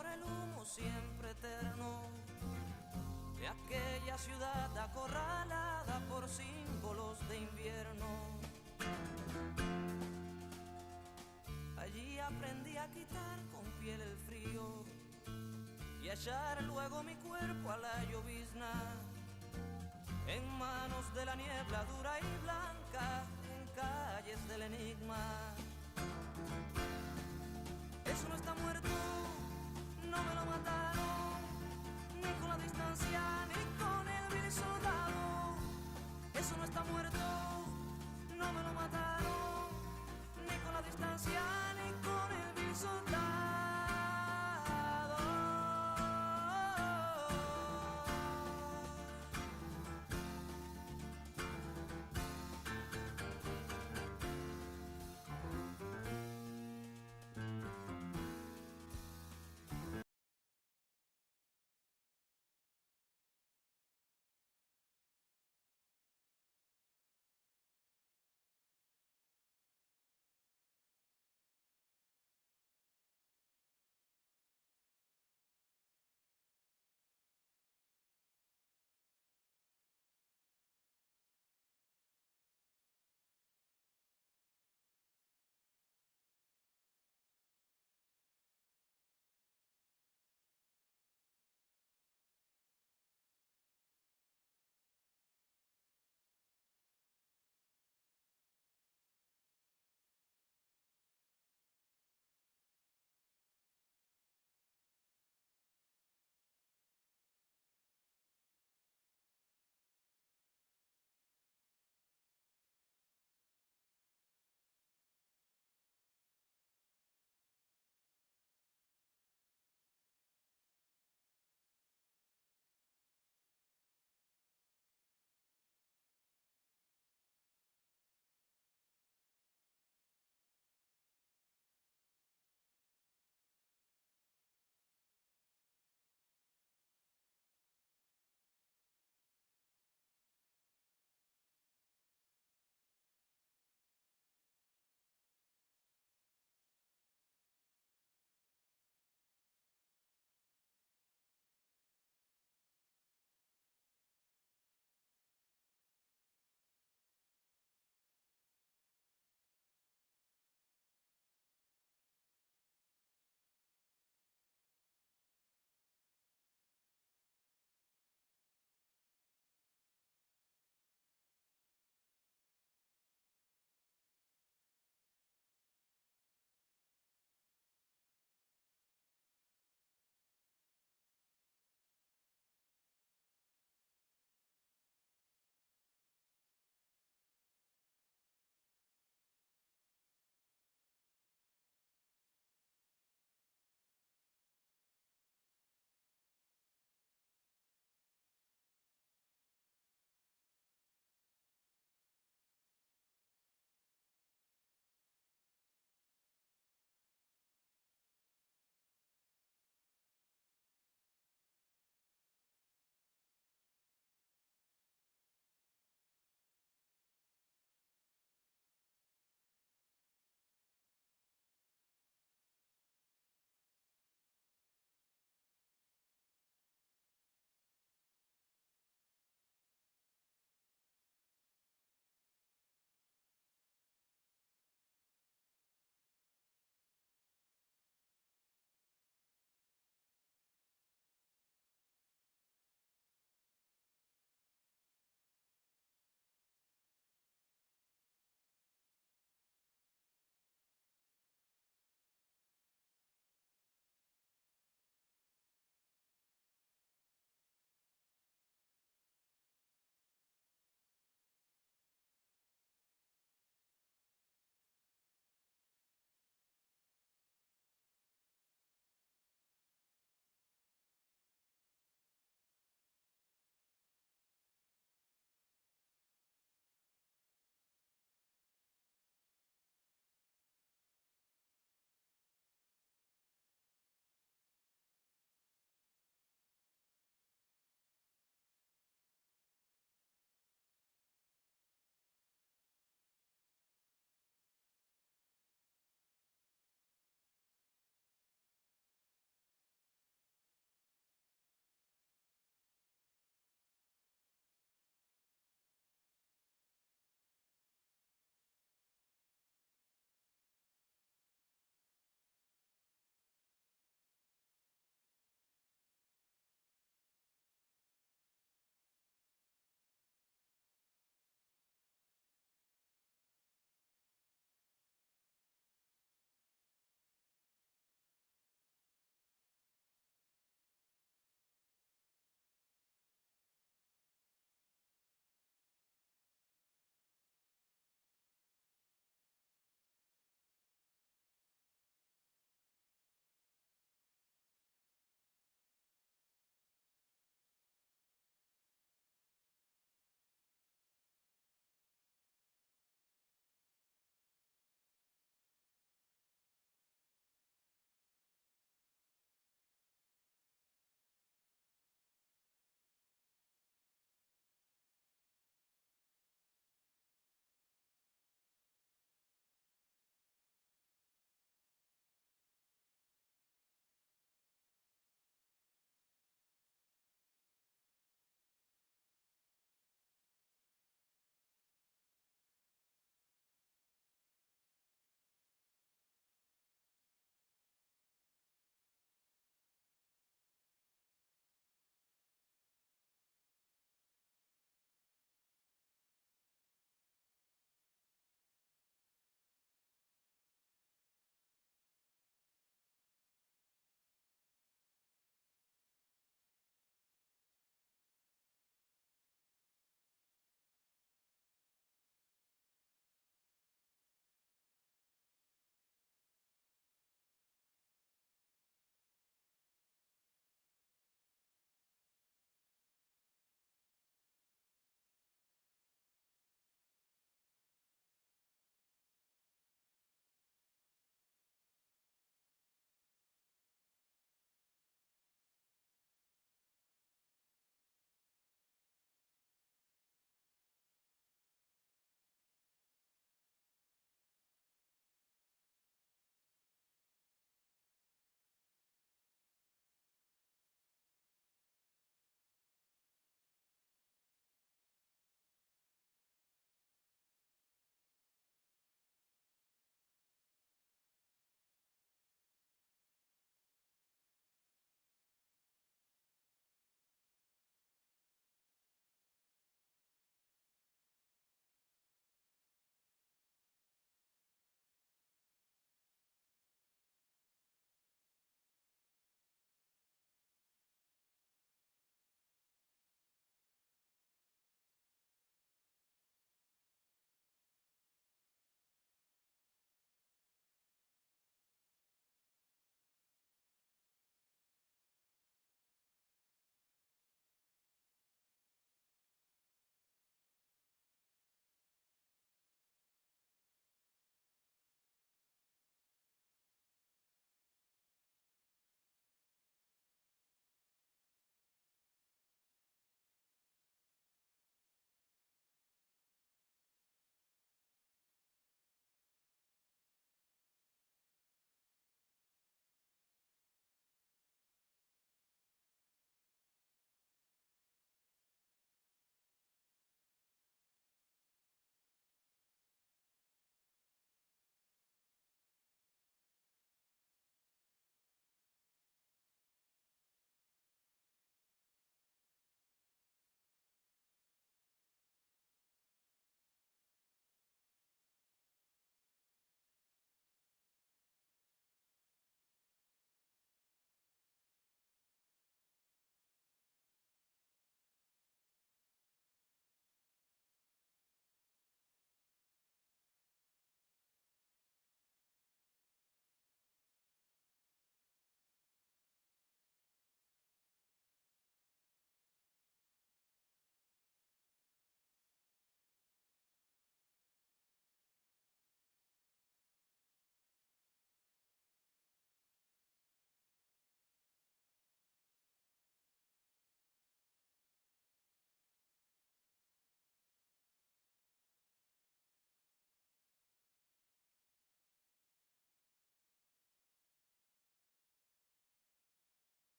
por el humo siempre eterno de aquella ciudad acorralada por símbolos de invierno. Allí aprendí a quitar con piel el frío y a echar luego mi cuerpo a la llovizna, en manos de la niebla dura y blanca, en calles del enigma. Eso no está muerto, no me lo mataron, ni con la distancia, ni con el vil soldado. Eso no está muerto, no me lo mataron, ni con la distancia, ni con el vil soldado.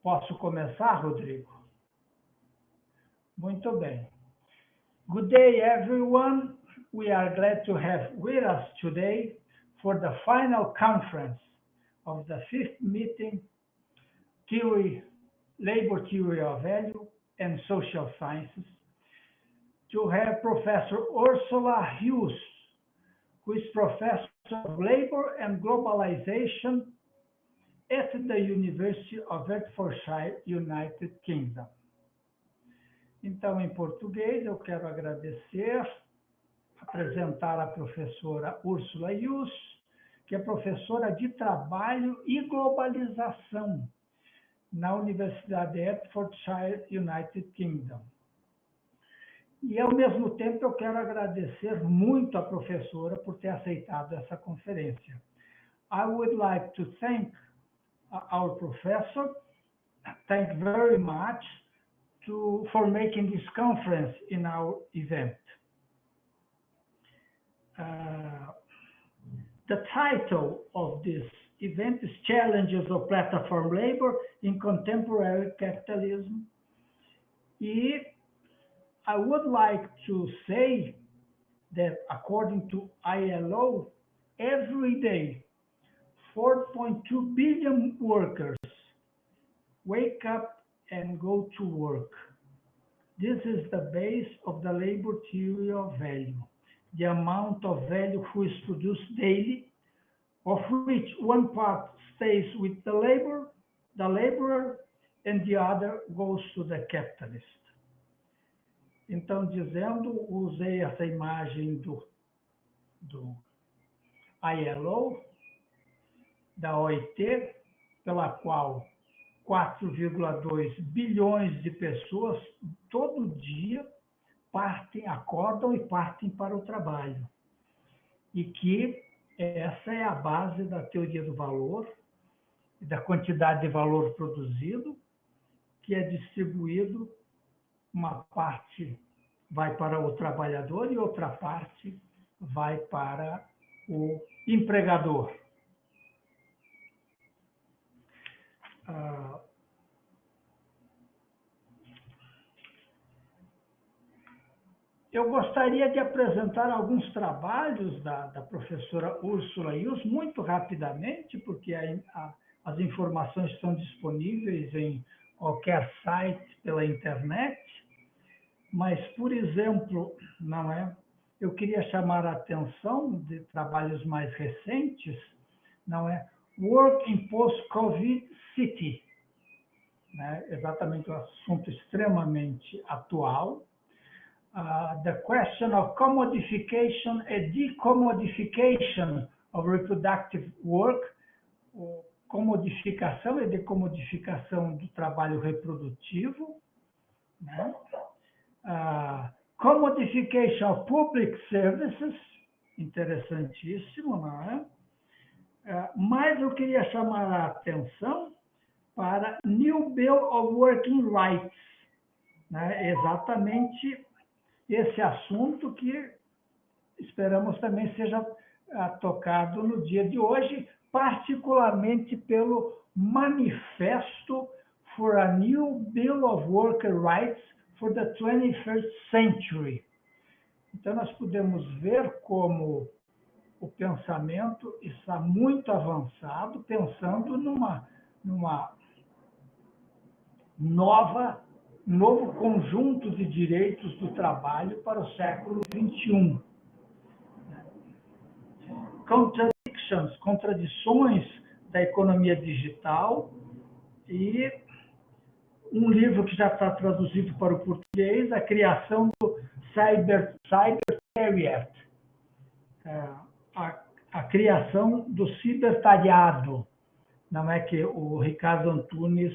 Posso começar, Rodrigo? Muito bem. Good day, everyone. We are glad to have with us today for the final conference of the fifth meeting, Labor Theory of Value and Social Sciences, to have Professor Ursula Huws, who is Professor of Labor and Globalization at the University of Hertfordshire, United Kingdom. Então, em português, eu quero apresentar a professora Ursula Huws, que é professora de Trabalho e Globalização na Universidade de Hertfordshire, United Kingdom. E, ao mesmo tempo, eu quero agradecer muito a professora por ter aceitado essa conferência. I would like to thank our professor, thank very much for making this conference in our event. The title of this event is Challenges of Platform Labor in Contemporary Capitalism. And I would like to say that according to ILO, every day, 4.2 billion workers wake up and go to work. This is the base of the labor theory of value, the amount of value which is produced daily, of which one part stays with the laborer, and the other goes to the capitalist. Então, dizendo, usei essa imagem do ILO, da OIT, pela qual 4,2 bilhões de pessoas todo dia acordam e partem para o trabalho. E que essa é a base da teoria do valor, da quantidade de valor produzido, que é distribuído, uma parte vai para o trabalhador e outra parte vai para o empregador. Eu gostaria de apresentar alguns trabalhos da professora Ursula Huws muito rapidamente, porque as informações estão disponíveis em qualquer site pela internet. Mas, por exemplo, eu queria chamar a atenção de trabalhos mais recentes, Work in Post-Covid City, exatamente um assunto extremamente atual. The question of commodification and decommodification of reproductive work, comodificação e decomodificação do trabalho reprodutivo, commodification of public services, interessantíssimo, mas eu queria chamar a atenção para New Bill of Working Rights, exatamente esse assunto que esperamos também seja tocado no dia de hoje, particularmente pelo Manifesto for a New Bill of Worker Rights for the 21st Century. Então, nós podemos ver como o pensamento está muito avançado, pensando numa novo conjunto de direitos do trabalho para o século XXI. Contradições da economia digital, e um livro que já está traduzido para o português, a criação do Cybertariat, a criação do cibertariado, que o Ricardo Antunes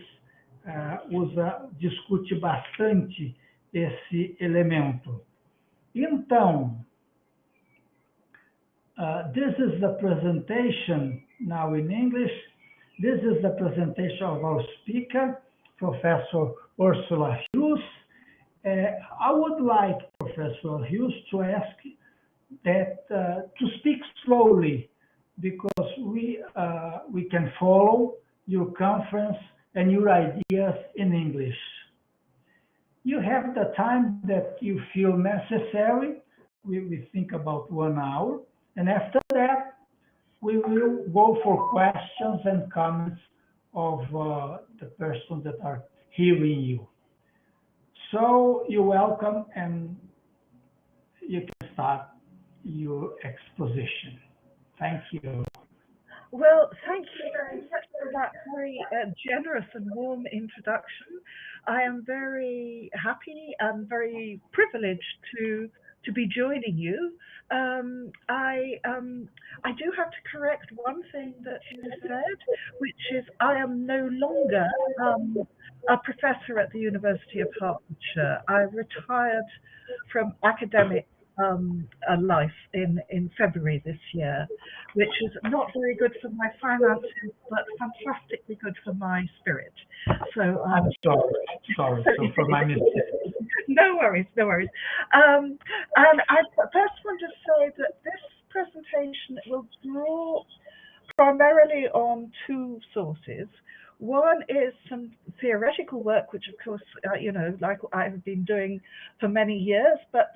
discute bastante esse elemento. Então, this is the presentation now in English. This is the presentation of our speaker, Professor Ursula Huws. I would like Professor Huws to ask that to speak slowly, because we can follow your conference and your ideas in English. You have the time that you feel necessary. We think about 1 hour. And after that, we will go for questions and comments of the persons that are hearing you. So you're welcome, and you can start your exposition. Thank you. Well, thank you very much for that very generous and warm introduction. I am very happy and very privileged to be joining you. I do have to correct one thing that you said, which is I am no longer a professor at the University of Hertfordshire. I retired from academic life in February this year, which is not very good for my finances, but fantastically good for my spirit. So I'm sorry. So for my mistake. no worries, no worries. And I first want to say that this presentation will draw primarily on two sources. One is some theoretical work, which of course, like I have been doing for many years, but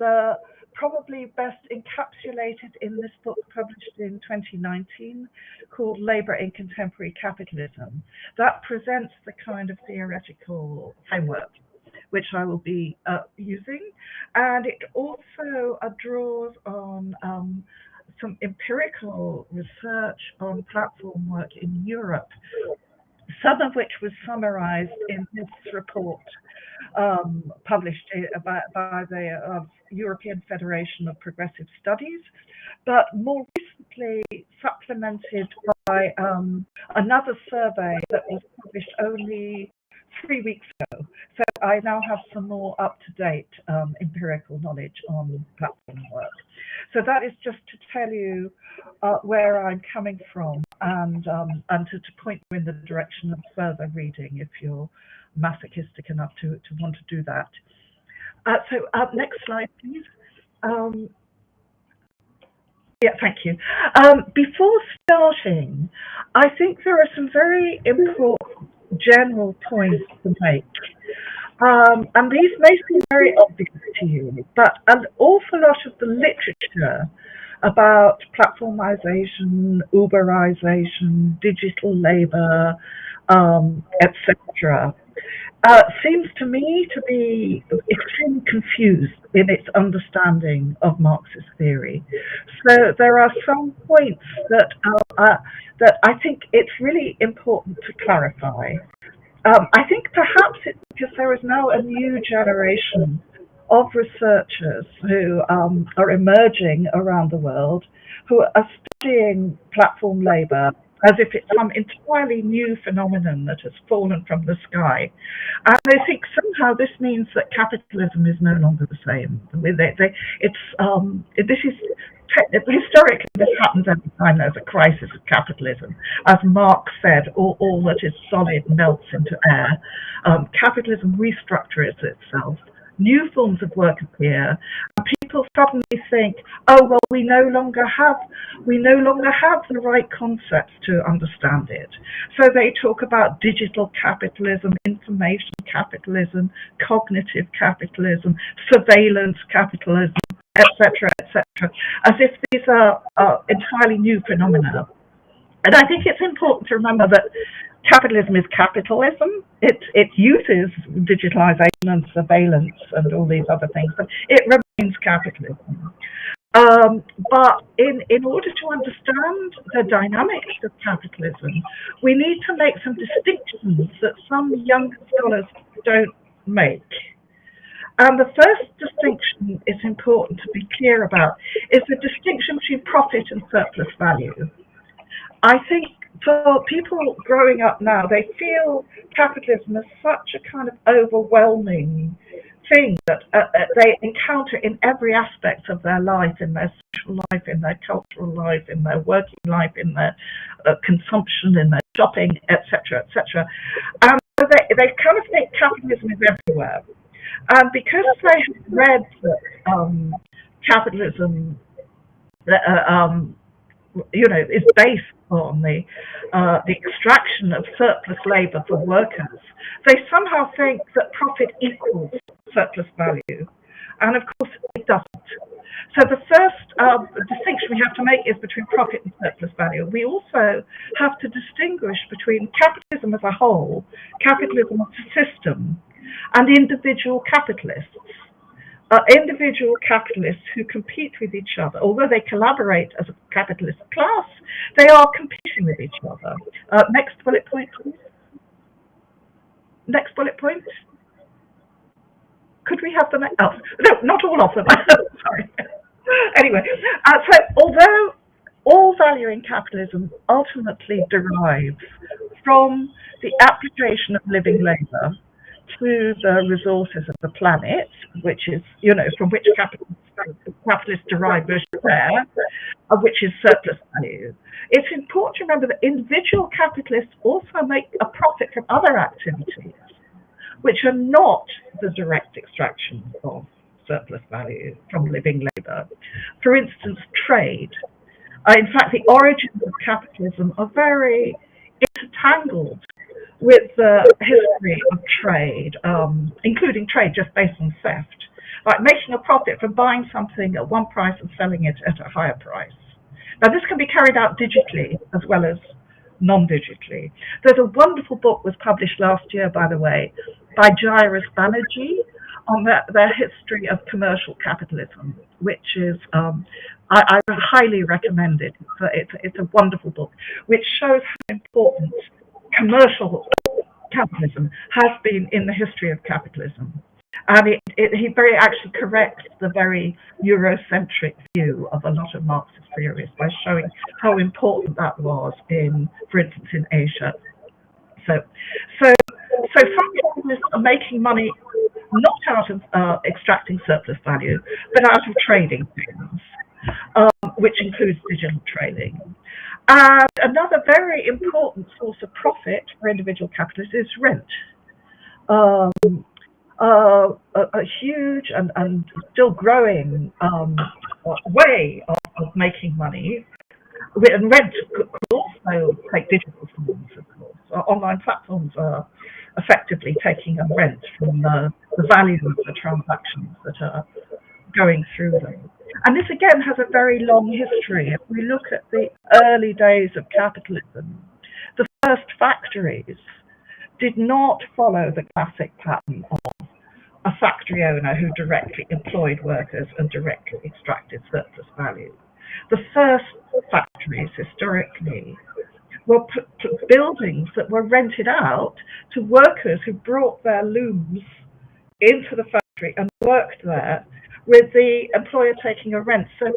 probably best encapsulated in this book published in 2019 called Labour in Contemporary Capitalism. That presents the kind of theoretical framework which I will be using, and it also draws on some empirical research on platform work in Europe, some of which was summarized in this report published by the European Federation of Progressive Studies, but more recently supplemented by another survey that was published only 3 weeks ago. So I now have some more up-to-date empirical knowledge on platform work. So that is just to tell you where I'm coming from, and to point you in the direction of further reading if you're masochistic enough to want to do that. So next slide, please. Yeah, thank you. Before starting, I think there are some very important general points to make. And these may seem very obvious to you, but an awful lot of the literature about platformization, Uberization, digital labor, etc., seems to me to be extremely confused in its understanding of Marxist theory. So there are some points that I think it's really important to clarify. I think perhaps it's because there is now a new generation of researchers who are emerging around the world, who are studying platform labor as if it's some entirely new phenomenon that has fallen from the sky. And I think somehow this means that capitalism is no longer the same. Historically, this happens every time there's a crisis of capitalism. As Marx said, all that is solid melts into air. Capitalism restructures itself. New forms of work appear, and people suddenly think, "Oh well, we no longer have the right concepts to understand it." So they talk about digital capitalism, information capitalism, cognitive capitalism, surveillance capitalism, etc., etc., as if these are entirely new phenomena. And I think it's important to remember that capitalism is capitalism. It uses digitalization and surveillance and all these other things, but it remains capitalism. But in order to understand the dynamics of capitalism, we need to make some distinctions that some young scholars don't make. And the first distinction is important to be clear about is the distinction between profit and surplus value. I think for people growing up now, they feel capitalism as such a kind of overwhelming thing that they encounter in every aspect of their life, in their social life, in their cultural life, in their working life, in their consumption, in their shopping, etc., etc. And so they kind of think capitalism is everywhere. And because they have read that capitalism is based on the extraction of surplus labour for workers, they somehow think that profit equals surplus value. And of course, it doesn't. So the first distinction we have to make is between profit and surplus value. We also have to distinguish between capitalism as a whole, capitalism as a system, and individual capitalists. Individual capitalists who compete with each other, although they collaborate as a capitalist class, they are competing with each other. Next bullet point, please. Next bullet point. Could we have the next? Oh, no, not all of them. Sorry. Anyway, so although all value in capitalism ultimately derives from the application of living labour to the resources of the planet, which is, from which capitalists derive their share, which is surplus value. It's important to remember that individual capitalists also make a profit from other activities, which are not the direct extraction of surplus value from living labour. For instance, trade. In fact, the origins of capitalism are very intertangled with the history of trade, including trade just based on theft, like making a profit from buying something at one price and selling it at a higher price. Now, this can be carried out digitally as well as non-digitally. There's a wonderful book was published last year, by the way, by Jairus Banerjee on their history of commercial capitalism, which is, I highly recommend it. It's a wonderful book, which shows how important commercial capitalism has been in the history of capitalism. And he very actually corrects the very Eurocentric view of a lot of Marxist theorists by showing how important that was for instance, in Asia. So some capitalists are making money not out of extracting surplus value, but out of trading things, which includes digital trading. And another very important source of profit for individual capitalists is rent. A huge and still growing way of making money. And rent could also take digital forms, of course. Online platforms are effectively taking a rent from the value of the transactions that are going through them. And this again has a very long history. If we look at the early days of capitalism, the first factories did not follow the classic pattern of a factory owner who directly employed workers and directly extracted surplus value. The first factories historically were buildings that were rented out to workers who brought their looms into the factory and worked there, with the employer taking a rent. So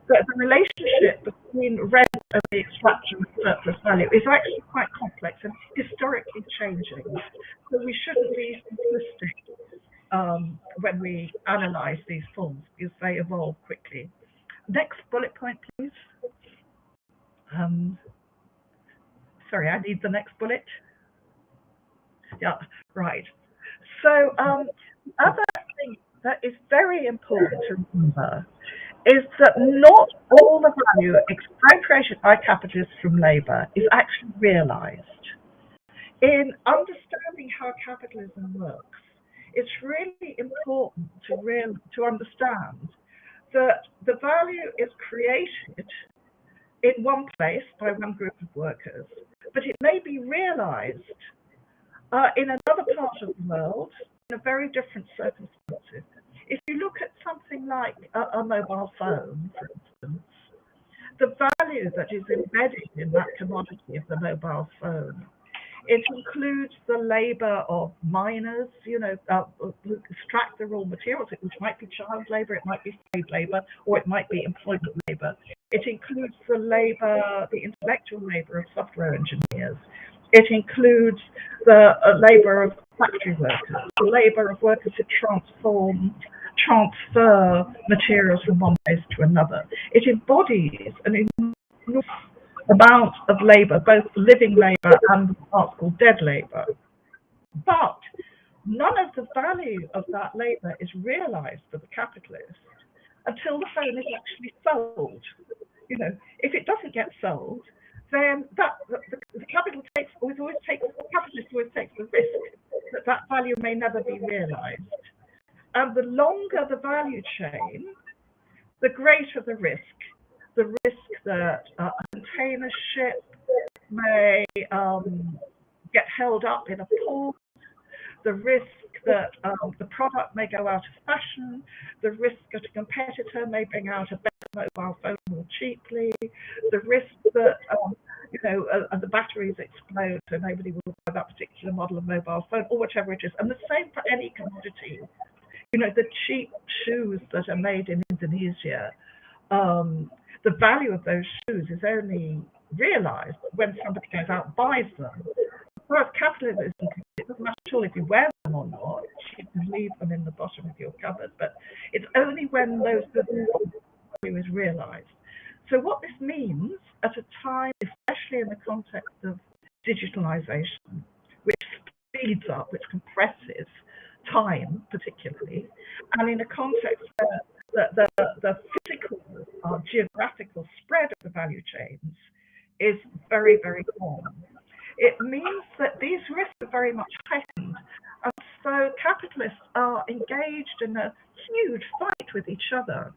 the relationship between rent and the extraction of surplus value is actually quite complex and historically changing. So we shouldn't be simplistic when we analyse these forms, because they evolve quickly. Next bullet point, please. Sorry, I need the next bullet. Yeah, right. So the other thing that is very important to remember is that not all the value expropriated by capitalists from labour is actually realised. In understanding how capitalism works, it's really important to understand that the value is created in one place by one group of workers, but it may be realised in another part of the world in a very different circumstances. If you look at something like a mobile phone, for instance, the value that is embedded in that commodity of the mobile phone, it includes the labour of miners, who extract the raw materials, which might be child labour, it might be slave labour, or it might be employment labour. It includes the intellectual labour of software engineers. It includes the labour of factory workers, the labour of workers who transfer materials from one place to another. It embodies an enormous amount of labour, both living labour and what's called dead labour. But none of the value of that labour is realised for the capitalist until the phone is actually sold. If it doesn't get sold, then the capitalist always takes the risk that value may never be realized. And the longer the value chain, the greater the risk. The risk that a container ship may get held up in a port, the risk that the product may go out of fashion, the risk that a competitor may bring out a better mobile phone more cheaply, the risk that the batteries explode so nobody will buy that particular model of mobile phone or whatever it is. And the same for any commodity. The cheap shoes that are made in Indonesia, the value of those shoes is only realized when somebody goes out and buys them. Whereas capitalism, it doesn't matter at all if you wear them or not, you can leave them in the bottom of your cupboard, but it's only when those value is realized. So what this means at a time, especially in the context of digitalization, which speeds up, which compresses time particularly, and in a context where the physical geographical spread of the value chains is very, very common. It means that these risks are very much heightened. And so capitalists are engaged in a huge fight with each other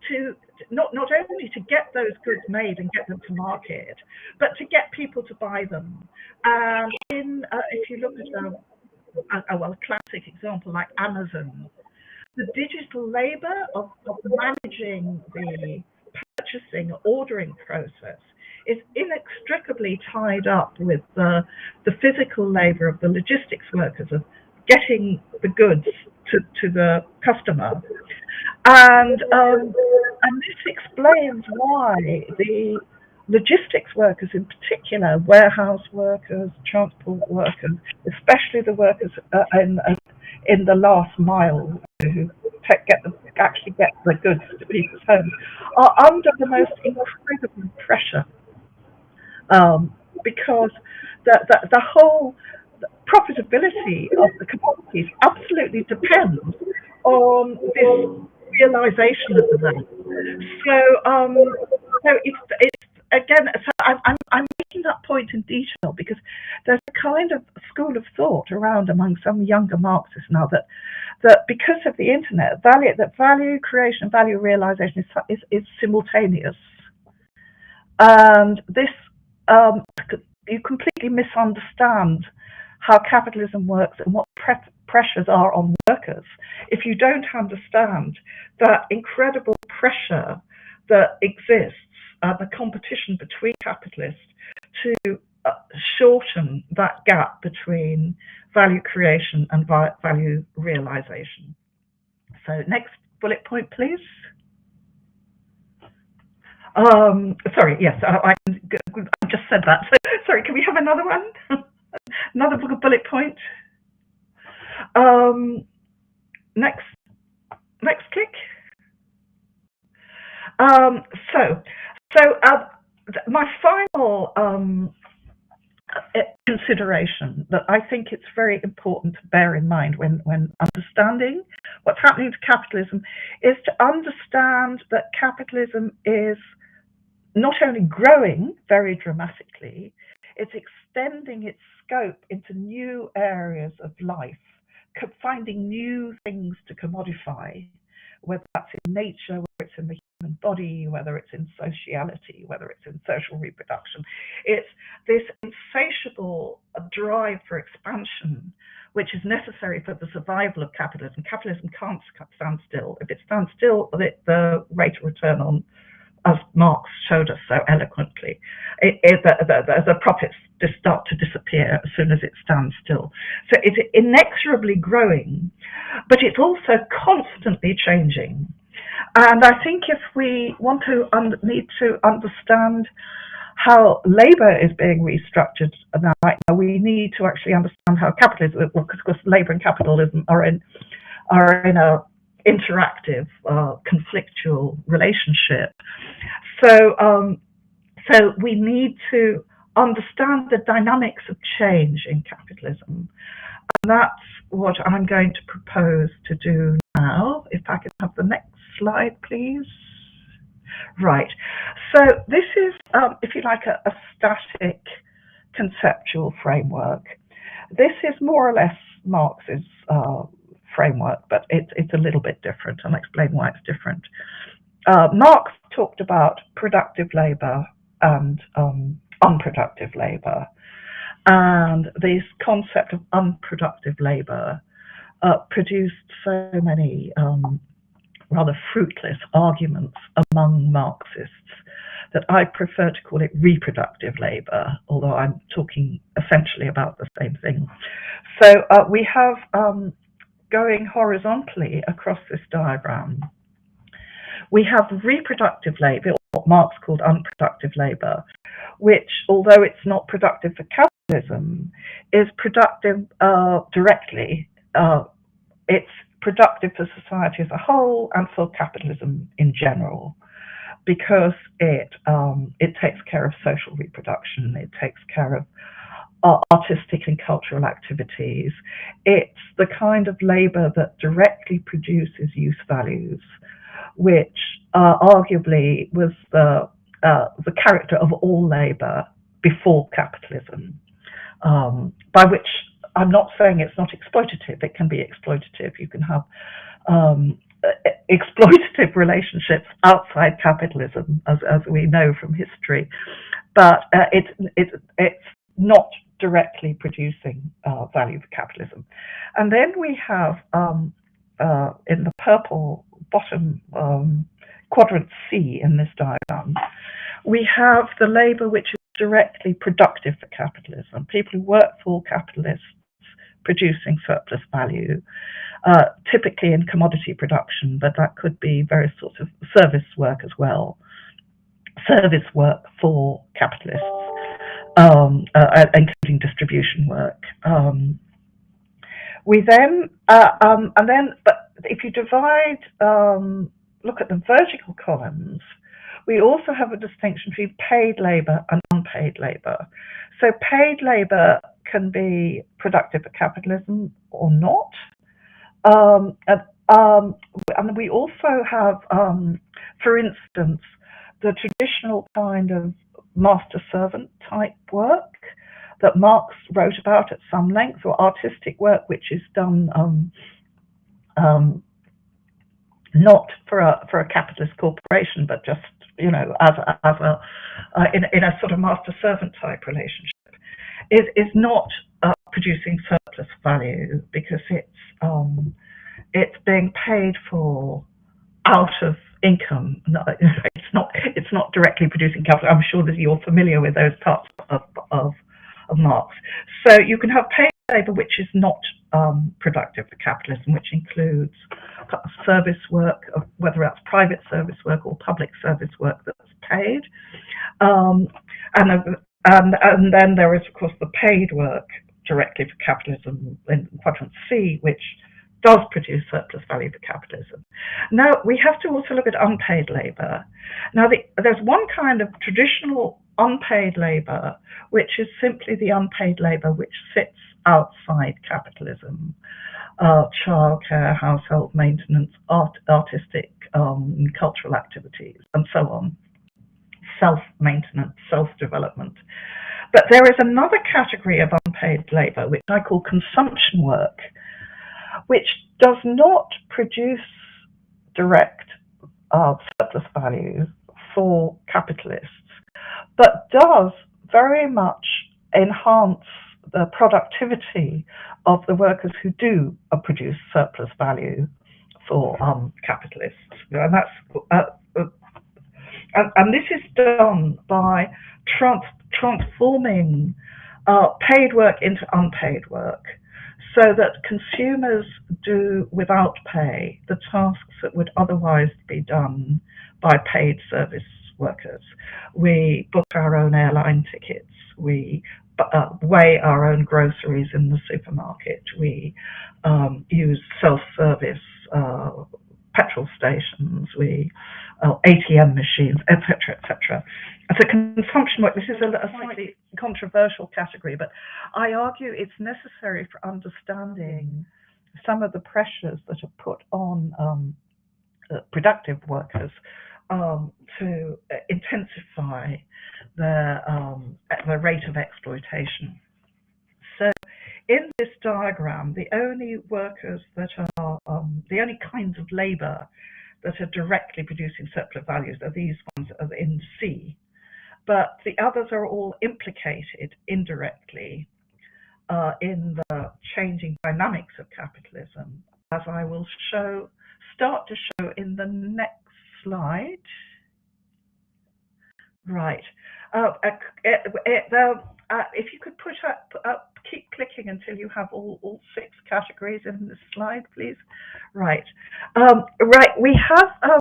to not only to get those goods made and get them to market, but to get people to buy them. And if you look at a classic example like Amazon, the digital labor of managing the purchasing, ordering process is inextricably tied up with the physical labor of the logistics workers of getting the goods to the customer. And this explains why the logistics workers in particular, warehouse workers, transport workers, especially the workers in the last mile who actually get the goods to people's homes, are under the most incredible pressure because the whole profitability of the commodities absolutely depends on this realization of the value. So it's again. So I'm making that point in detail because there's a kind of school of thought around among some younger Marxists now that because of the internet, value creation, value realization is simultaneous, and this you completely misunderstand how capitalism works and what pressures are on workers if you don't understand that incredible pressure that exists, the competition between capitalists to shorten that gap between value creation and value realization. So next bullet point, please. Sorry, yes, I just said that. So, sorry, can we have another one? Another bullet point. Next click. My final consideration that I think it's very important to bear in mind when understanding what's happening to capitalism is to understand that capitalism is not only growing very dramatically, it's extending its scope into new areas of life, finding new things to commodify, whether that's in nature, whether it's in the human body, whether it's in sociality, whether it's in social reproduction. It's this insatiable drive for expansion, which is necessary for the survival of capitalism. Capitalism can't stand still. If it stands still, the rate of return on, as Marx showed us so eloquently, the profits just start to disappear as soon as it stands still. So it's inexorably growing, but it's also constantly changing. And I think if we want to need to understand how labour is being restructured now, right now, we need to actually understand how capitalism, because labour and capitalism are in a interactive, conflictual relationship. So we need to understand the dynamics of change in capitalism. And that's what I'm going to propose to do now. If I could have the next slide, please. Right. So this is, if you like, a static conceptual framework. This is more or less Marx's framework, but it's a little bit different. I'll explain why it's different. Marx talked about productive labour and unproductive labour, and this concept of unproductive labour produced so many rather fruitless arguments among Marxists that I prefer to call it reproductive labour, although I'm talking essentially about the same thing. So we have, going horizontally across this diagram, we have reproductive labour, what Marx called unproductive labour, which, although it's not productive for capitalism, is productive directly. It's productive for society as a whole and for capitalism in general, because it takes care of social reproduction, it takes care of artistic and cultural activities. It's the kind of labour that directly produces use values, which arguably was the character of all labour before capitalism, by which I'm not saying it's not exploitative. It can be exploitative. You can have exploitative relationships outside capitalism, as we know from history, but it's not directly producing value for capitalism. And then we have in the purple bottom quadrant C in this diagram, we have the labour which is directly productive for capitalism. People who work for capitalists producing surplus value, typically in commodity production, but that could be various sorts of service work as well. Service work for capitalists, including distribution work. We then, but if you divide, look at the vertical columns, we also have a distinction between paid labour and unpaid labour. So paid labour can be productive for capitalism or not. And we also have, for instance, the traditional kind of master-servant type work that Marx wrote about at some length, or artistic work which is done not for a capitalist corporation, but just, you know, as a in a sort of master-servant type relationship, is not producing surplus value because it's being paid for out of income. No, it's not directly producing capital. I'm sure that you're familiar with those parts of Marx. So you can have paid labour which is not productive for capitalism, which includes service work, whether that's private service work or public service work that's paid, and then there is, of course, the paid work directly for capitalism in quadrant C, which does produce surplus value for capitalism. Now, we have to also look at unpaid labour. Now, there's one kind of traditional unpaid labour, which is simply the unpaid labour which sits outside capitalism. Childcare, household maintenance, artistic, cultural activities, and so on. Self-maintenance, self-development. But there is another category of unpaid labour, which I call consumption work, which does not produce direct surplus value for capitalists, but does very much enhance the productivity of the workers who do produce surplus value for capitalists. And that's and this is done by transforming paid work into unpaid work, so that consumers do without pay the tasks that would otherwise be done by paid service workers. We book our own airline tickets, we weigh our own groceries in the supermarket, we use self-service petrol stations, we ATM machines, etc., etc. So consumption work, this is a slightly controversial category, but I argue it's necessary for understanding some of the pressures that are put on productive workers to intensify the rate of exploitation. So in this diagram, the only workers that are, the only kinds of labour that are directly producing surplus values are these ones in C, but the others are all implicated indirectly in the changing dynamics of capitalism, as I will start to show in the next slide. Right. If you could put up, keep clicking until you have all 6 categories in this slide, please. Right. Right. We have,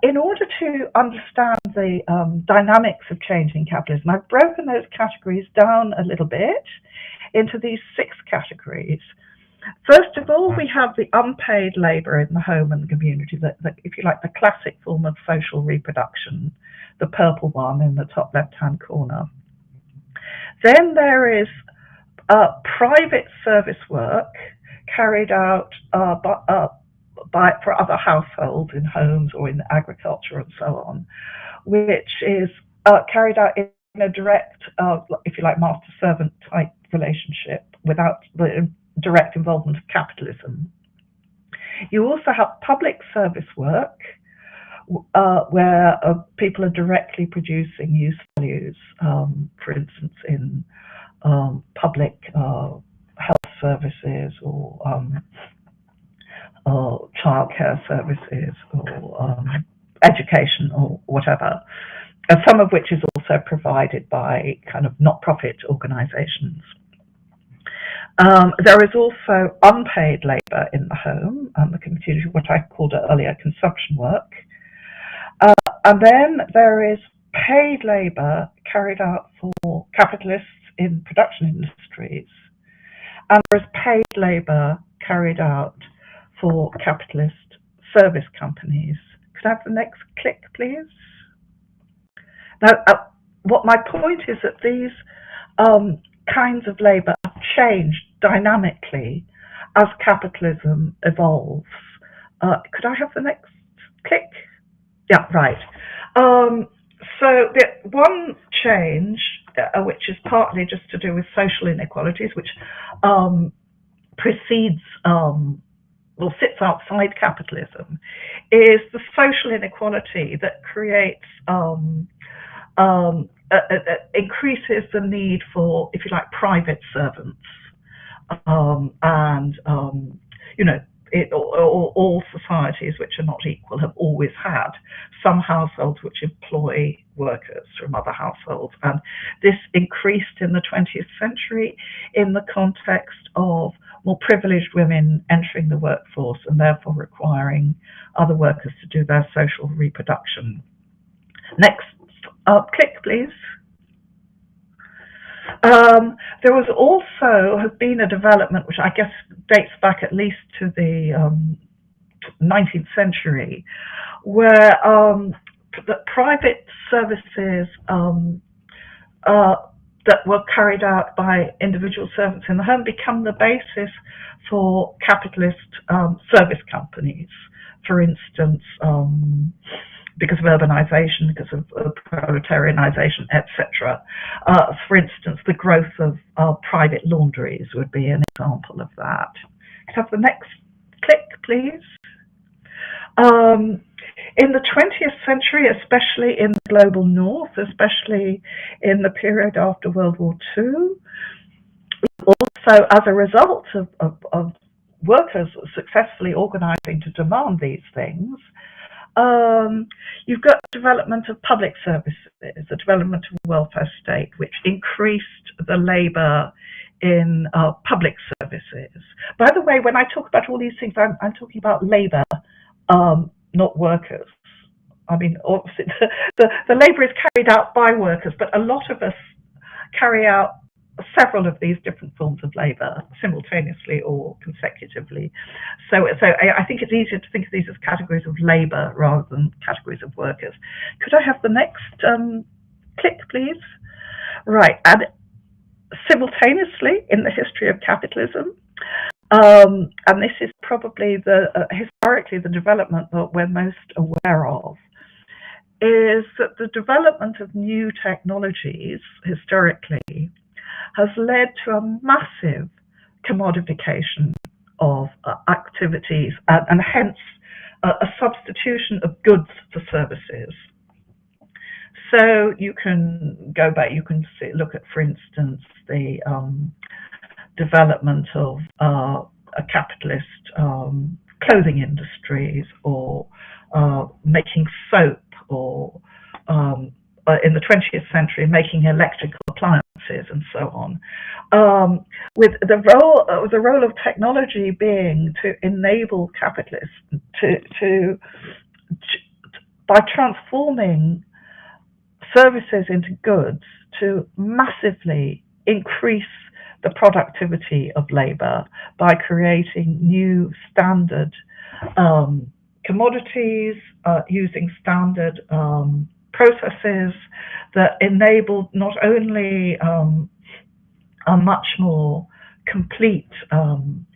in order to understand the dynamics of changing capitalism, I've broken those categories down a little bit into these 6 categories. First of all, we have the unpaid labour in the home and the community, if you like, the classic form of social reproduction, the purple one in the top left-hand corner. Then there is private service work carried out for other households in homes or in agriculture and so on, which is carried out in a direct, if you like, master-servant type relationship without the direct involvement of capitalism. You also have public service work where people are directly producing use values, for instance, in public health services or childcare services or education or whatever, some of which is also provided by kind of not-profit organisations. There is also unpaid labour in the home and the community, what I called earlier consumption work. And then there is paid labour carried out for capitalists in production industries. And there is paid labour carried out for capitalist service companies. Could I have the next click, please? Now, what my point is that these kinds of labour have changed dynamically as capitalism evolves. Could I have the next click? Yeah, right. So the one change, which is partly just to do with social inequalities, which precedes or sits outside capitalism, is the social inequality that creates increases the need for, if you like, private servants, and you know, all societies which are not equal have always had some households which employ workers from other households, and this increased in the 20th century in the context of more privileged women entering the workforce and therefore requiring other workers to do their social reproduction. Next click, please. There was also has been a development which I guess dates back at least to the 19th century, where the private services that were carried out by individual servants in the home become the basis for capitalist service companies. For instance, because of urbanization, because of proletarianization, etc. For instance, the growth of private laundries would be an example of that. Could I have the next click, please? In the 20th century, especially in the global north, especially in the period after World War II, also as a result of workers successfully organizing to demand these things, you've got development of public services, the development of a welfare state, which increased the labour in public services. By the way, when I talk about all these things, I'm talking about labour, not workers. I mean, obviously, the labour is carried out by workers, but a lot of us carry out several of these different forms of labour simultaneously or consecutively. So I think it's easier to think of these as categories of labour rather than categories of workers. Could I have the next click, please? Right, and simultaneously in the history of capitalism, and this is probably historically the development that we're most aware of, is that the development of new technologies historically has led to a massive commodification of activities and hence a substitution of goods for services. So you can go back, you can look at, for instance, the development of a capitalist clothing industries, or making soap, or in the 20th century making electrical appliances and so on, with the role of technology being to enable capitalists to by transforming services into goods, to massively increase the productivity of labour by creating new standard commodities, using standard processes that enabled not only a much more complete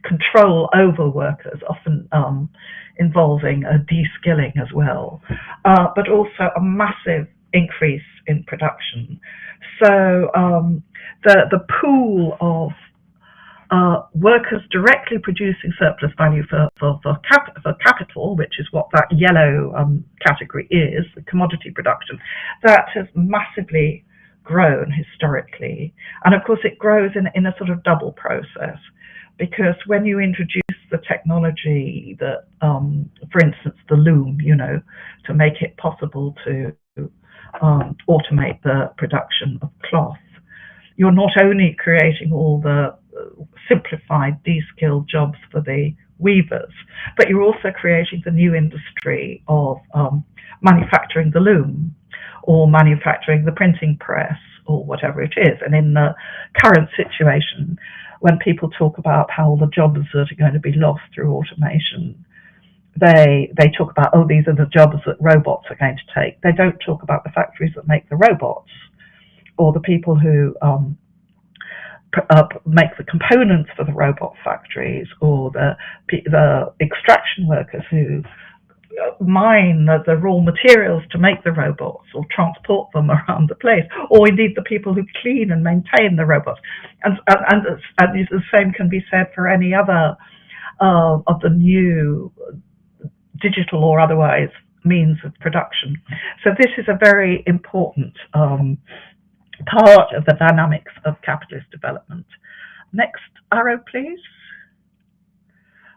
control over workers, often involving a de-skilling as well, but also a massive increase in production. So the pool of workers directly producing surplus value for capital, which is what that yellow category is, the commodity production, that has massively grown historically. And of course it grows in a sort of double process, because when you introduce the technology that, for instance, the loom, to make it possible to automate the production of cloth, you're not only creating all the simplified de-skilled jobs for the weavers, but you're also creating the new industry of manufacturing the loom, or manufacturing the printing press, or whatever it is. And in the current situation, when people talk about how all the jobs that are going to be lost through automation, they talk about, oh, these are the jobs that robots are going to take. They don't talk about the factories that make the robots, or the people who make the components for the robot factories, or the extraction workers who mine the raw materials to make the robots, or transport them around the place, or indeed the people who clean and maintain the robots. And the same can be said for any other of the new digital or otherwise means of production. So this is a very important part of the dynamics of capitalist development. Next arrow, please.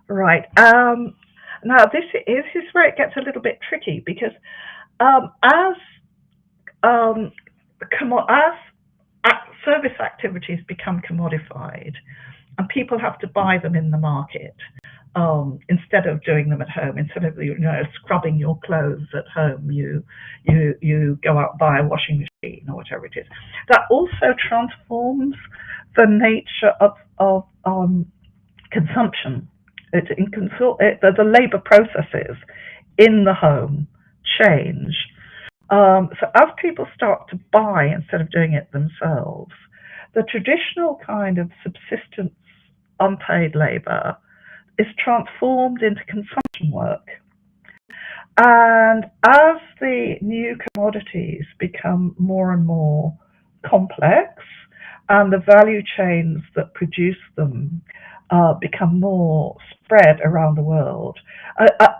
Right. Now this is where it gets a little bit tricky, because as service activities become commodified and people have to buy them in the market, instead of doing them at home, instead of scrubbing your clothes at home, you go out and buy a washing machine or whatever it is. That also transforms the nature of consumption. The labour processes in the home change. So as people start to buy instead of doing it themselves, the traditional kind of subsistence unpaid labour is transformed into consumption work. And as the new commodities become more and more complex, and the value chains that produce them become more spread around the world,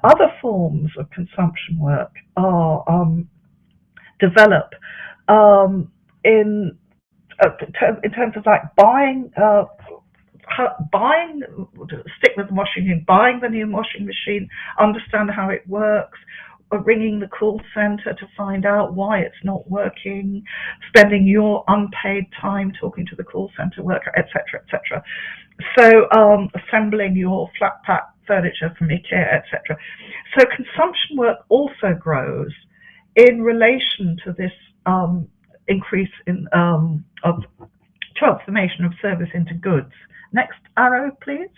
other forms of consumption work are develop in terms of like buying, stick with the washing machine, buying the new washing machine, understand how it works, or ringing the call center to find out why it's not working, spending your unpaid time talking to the call center worker, etc., etc. So assembling your flat pack furniture from IKEA, etc. So consumption work also grows in relation to this increase in of transformation of service into goods. Next arrow, please.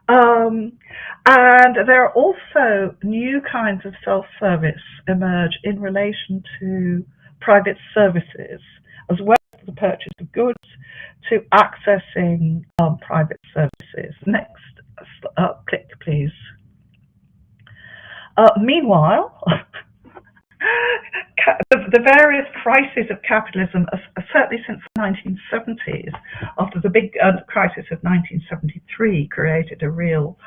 And there are also new kinds of self-service emerge in relation to private services, as well as the purchase of goods, to accessing private services. Next click, please. Meanwhile, the various crises of capitalism, certainly since the 1970s, after the big crisis of 1973 created a real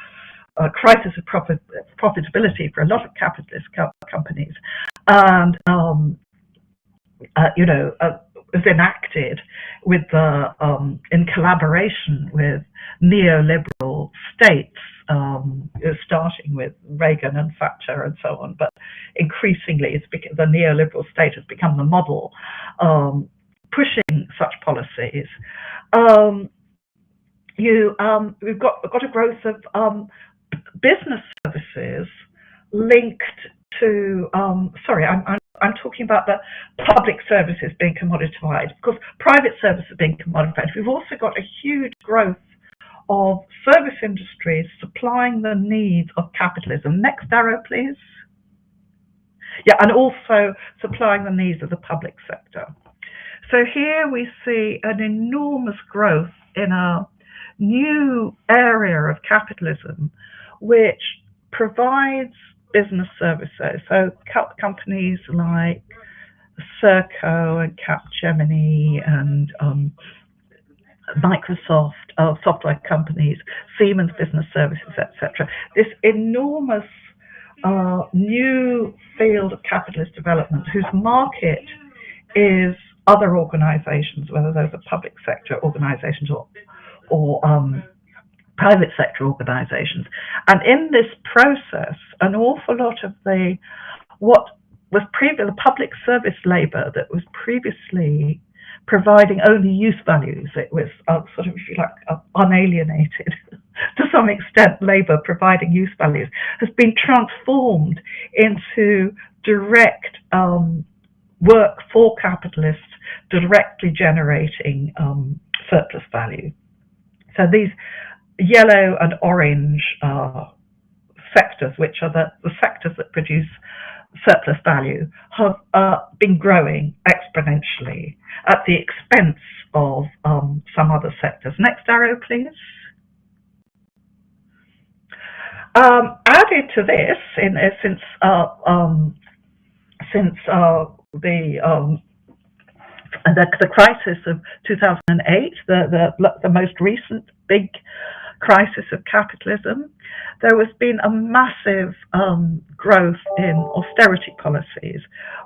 crisis of profitability for a lot of capitalist companies, and was enacted with in collaboration with neoliberal states, starting with Reagan and Thatcher and so on, but increasingly the neoliberal state has become the model, pushing such policies. We've got a growth of business services linked to I'm talking about the public services being commodified. Of course, private services are being commodified. We've also got a huge growth of service industries supplying the needs of capitalism. Next arrow, please. Yeah, and also supplying the needs of the public sector. So here we see an enormous growth in a new area of capitalism, which provides business services. So companies like Serco and Capgemini and Microsoft, software companies, Siemens Business Services, etc. This enormous new field of capitalist development whose market is other organizations, whether those are public sector organizations or private sector organizations. And in this process, an awful lot of what was previously the public service labor that was previously providing only use values, it was sort of, if you like, unalienated to some extent labor providing use values, has been transformed into direct work for capitalists, directly generating surplus value. So these yellow and orange sectors, which are the sectors that produce surplus value, have been growing exponentially at the expense of some other sectors. Next arrow, please. Added to this, since the crisis of 2008, the most recent big crisis of capitalism, there has been a massive growth in austerity policies,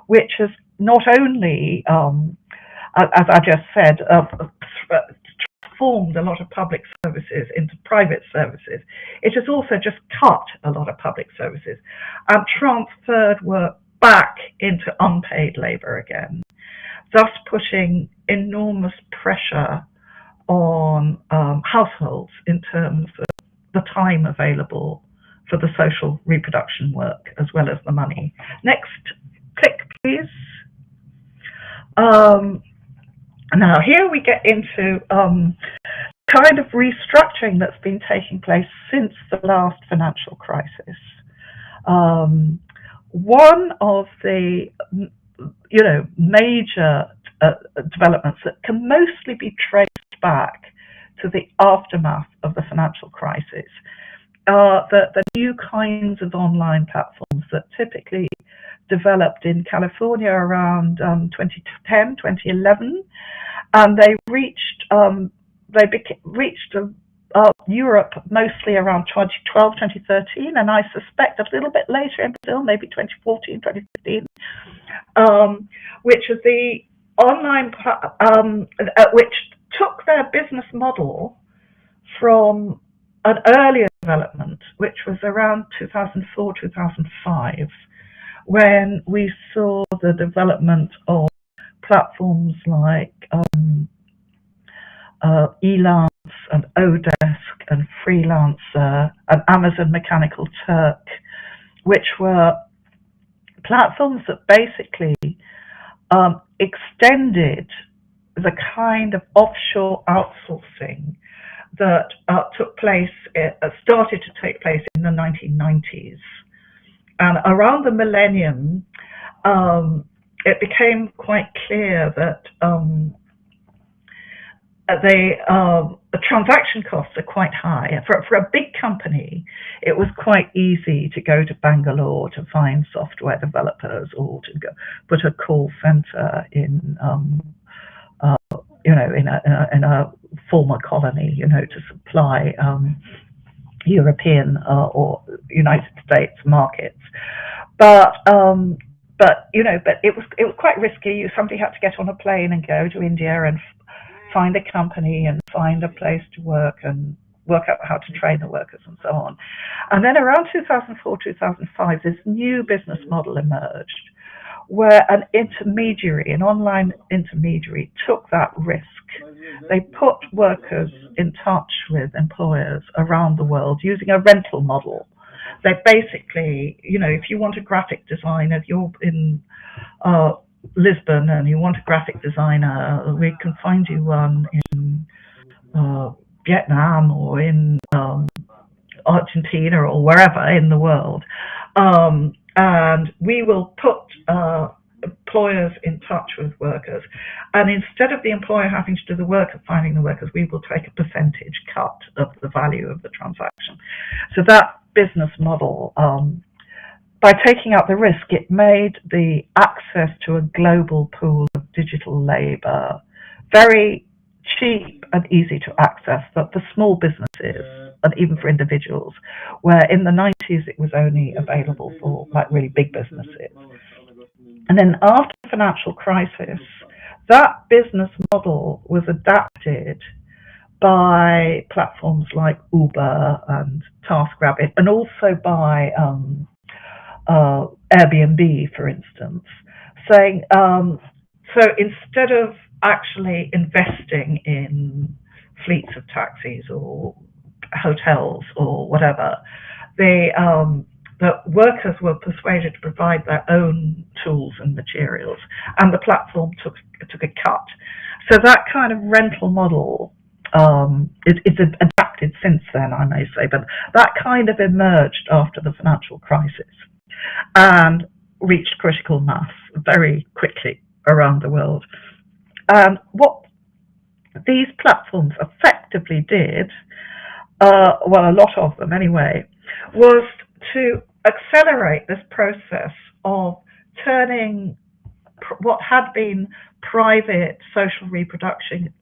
which has not only, as I just said, transformed a lot of public services into private services, it has also just cut a lot of public services and transferred work back into unpaid labor again, thus putting enormous pressure on households in terms of the time available for the social reproduction work as well as the money. Next click, please. Now here we get into kind of restructuring that's been taking place since the last financial crisis. One of the major developments that can mostly be traced back to the aftermath of the financial crisis are the new kinds of online platforms that typically developed in California around 2010, 2011, and they reached Europe mostly around 2012, 2013, and I suspect a little bit later in Brazil, maybe 2014, 2015, which is the online, which took their business model from an earlier development, which was around 2004, 2005, when we saw the development of platforms like Elance and Odesk and Freelancer and Amazon Mechanical Turk, which were platforms that basically extended the kind of offshore outsourcing that started to take place in the 1990s. And around the millennium, it became quite clear that the transaction costs are quite high. For a big company, it was quite easy to go to Bangalore to find software developers or to go put a call center in, in a former colony, to supply European or United States markets. But it was quite risky. Somebody had to get on a plane and go to India and find a company and find a place to work and work out how to train the workers and so on. And then around 2004, 2005, this new business model emerged where an online intermediary took that risk. They put workers in touch with employers around the world using a rental model. They basically, if you want a graphic designer, if you're in Lisbon and you want a graphic designer, we can find you one in Vietnam or in Argentina or wherever in the world. And we will put employers in touch with workers. And instead of the employer having to do the work of finding the workers, we will take a percentage cut of the value of the transaction. So that business model, by taking out the risk, it made the access to a global pool of digital labor very cheap and easy to access for small businesses and even for individuals, where in the 90s it was only available for really big businesses. And then after the financial crisis, that business model was adapted by platforms like Uber and TaskRabbit, and also by Airbnb, for instance, saying, so instead of actually investing in fleets of taxis or hotels or whatever, the workers were persuaded to provide their own tools and materials, and the platform took a cut. So that kind of rental model it's adapted since then, I may say, but that kind of emerged after the financial crisis and reached critical mass very quickly around the world. And what these platforms effectively did, well, a lot of them anyway, was to accelerate this process of turning what had been private social reproductive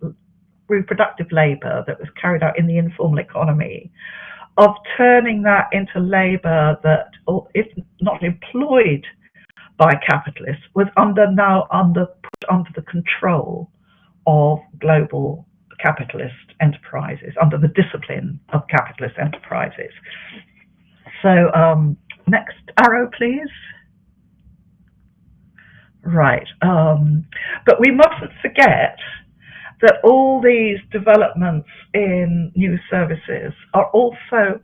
labor that was carried out in the informal economy, of turning that into labor that, if not employed by capitalists, was put under the control of global capitalist enterprises, under the discipline of capitalist enterprises. So next arrow, please. Right. But we mustn't forget that all these developments in new services are also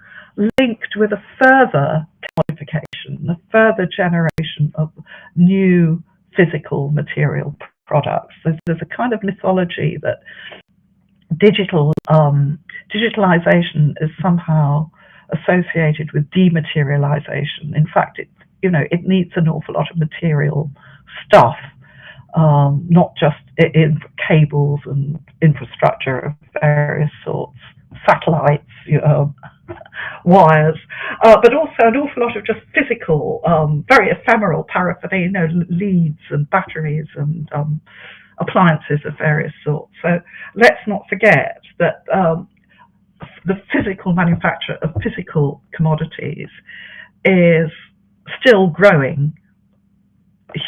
linked with a further commodification, a further generation of new physical material products. There's a kind of mythology that digitalization is somehow associated with dematerialization. In fact, it needs an awful lot of material stuff, not just in cables and infrastructure of various sorts, satellites, wires, but also an awful lot of just physical, very ephemeral paraphernalia, leads and batteries and appliances of various sorts. So let's not forget that the physical manufacture of physical commodities is still growing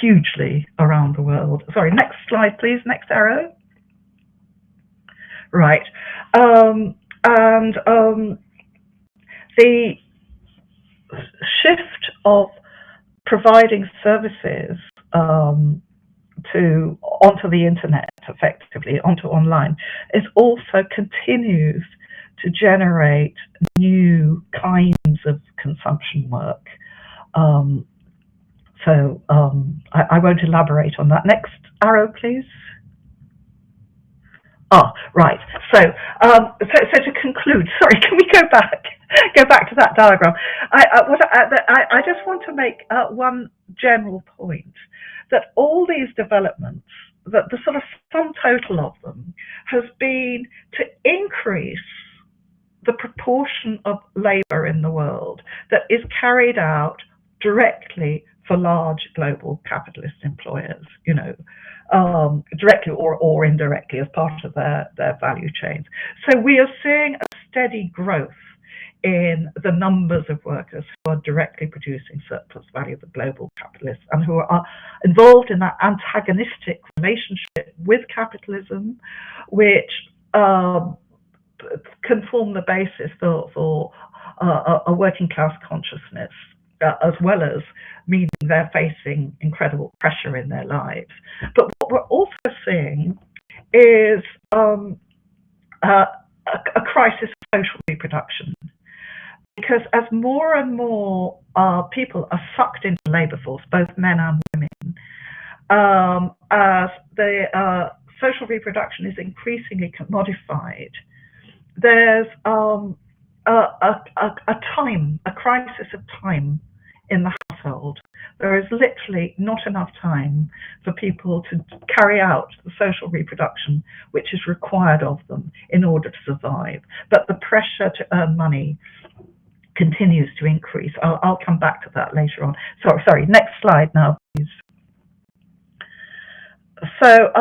hugely around the world. Sorry, next slide, please. Next arrow. Right. The shift of providing services onto the internet, effectively, onto online, also continues to generate new kinds of consumption work. So I won't elaborate on that. Next arrow, please. Right. So to conclude, sorry, can we go back to that diagram? I just want to make one general point, that all these developments the sort of sum total of them has been to increase the proportion of labour in the world that is carried out directly for large global capitalist employers, directly or indirectly as part of their value chains. So we are seeing a steady growth in the numbers of workers who are directly producing surplus value for global capitalists and who are involved in that antagonistic relationship with capitalism, which can form the basis for a working class consciousness, as well as meaning they're facing incredible pressure in their lives. But what we're also seeing is a crisis of social reproduction. Because as more and more people are sucked into the labour force, both men and women, as the social reproduction is increasingly commodified, there's a crisis of time in the household. There is literally not enough time for people to carry out the social reproduction which is required of them in order to survive. But the pressure to earn money continues to increase. I'll come back to that later on. Sorry, next slide now, please. So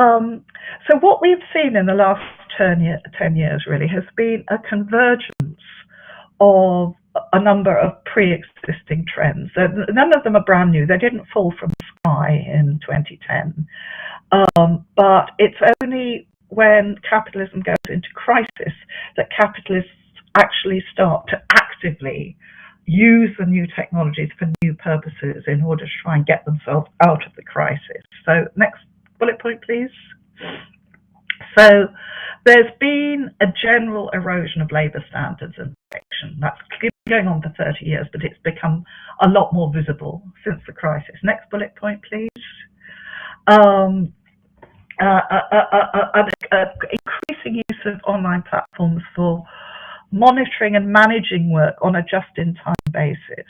what we've seen in the last 10 years really has been a convergence of a number of pre-existing trends. None of them are brand new. They didn't fall from the sky in 2010. But it's only when capitalism goes into crisis that capitalists actually start to actively use the new technologies for new purposes in order to try and get themselves out of the crisis. So next bullet point, please. So there's been a general erosion of labour standards and protection. That's been going on for 30 years, but it's become a lot more visible since the crisis. Next bullet point, please. Increasing use of online platforms for monitoring and managing work on a just-in-time basis,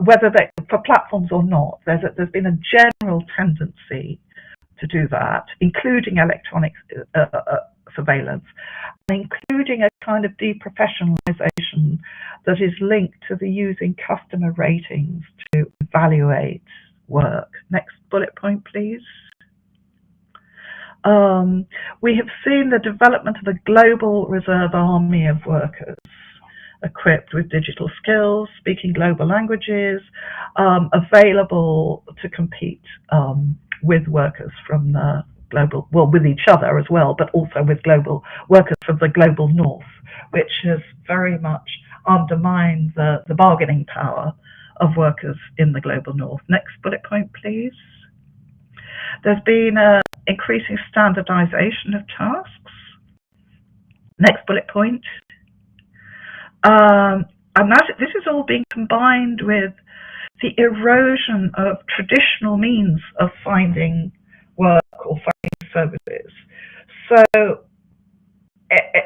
whether they're for platforms or not. There's been a general tendency to do that, including electronic surveillance, including a kind of deprofessionalization that is linked to the using customer ratings to evaluate work. Next bullet point, please. We have seen the development of a global reserve army of workers equipped with digital skills, speaking global languages, available to compete with workers from the global, well, with each other as well, but also with global workers from the global north, which has very much undermined the bargaining power of workers in the global north. Next bullet point, please. There's been an increasing standardization of tasks. Next bullet point. And this is all being combined with the erosion of traditional means of finding work or finding services. So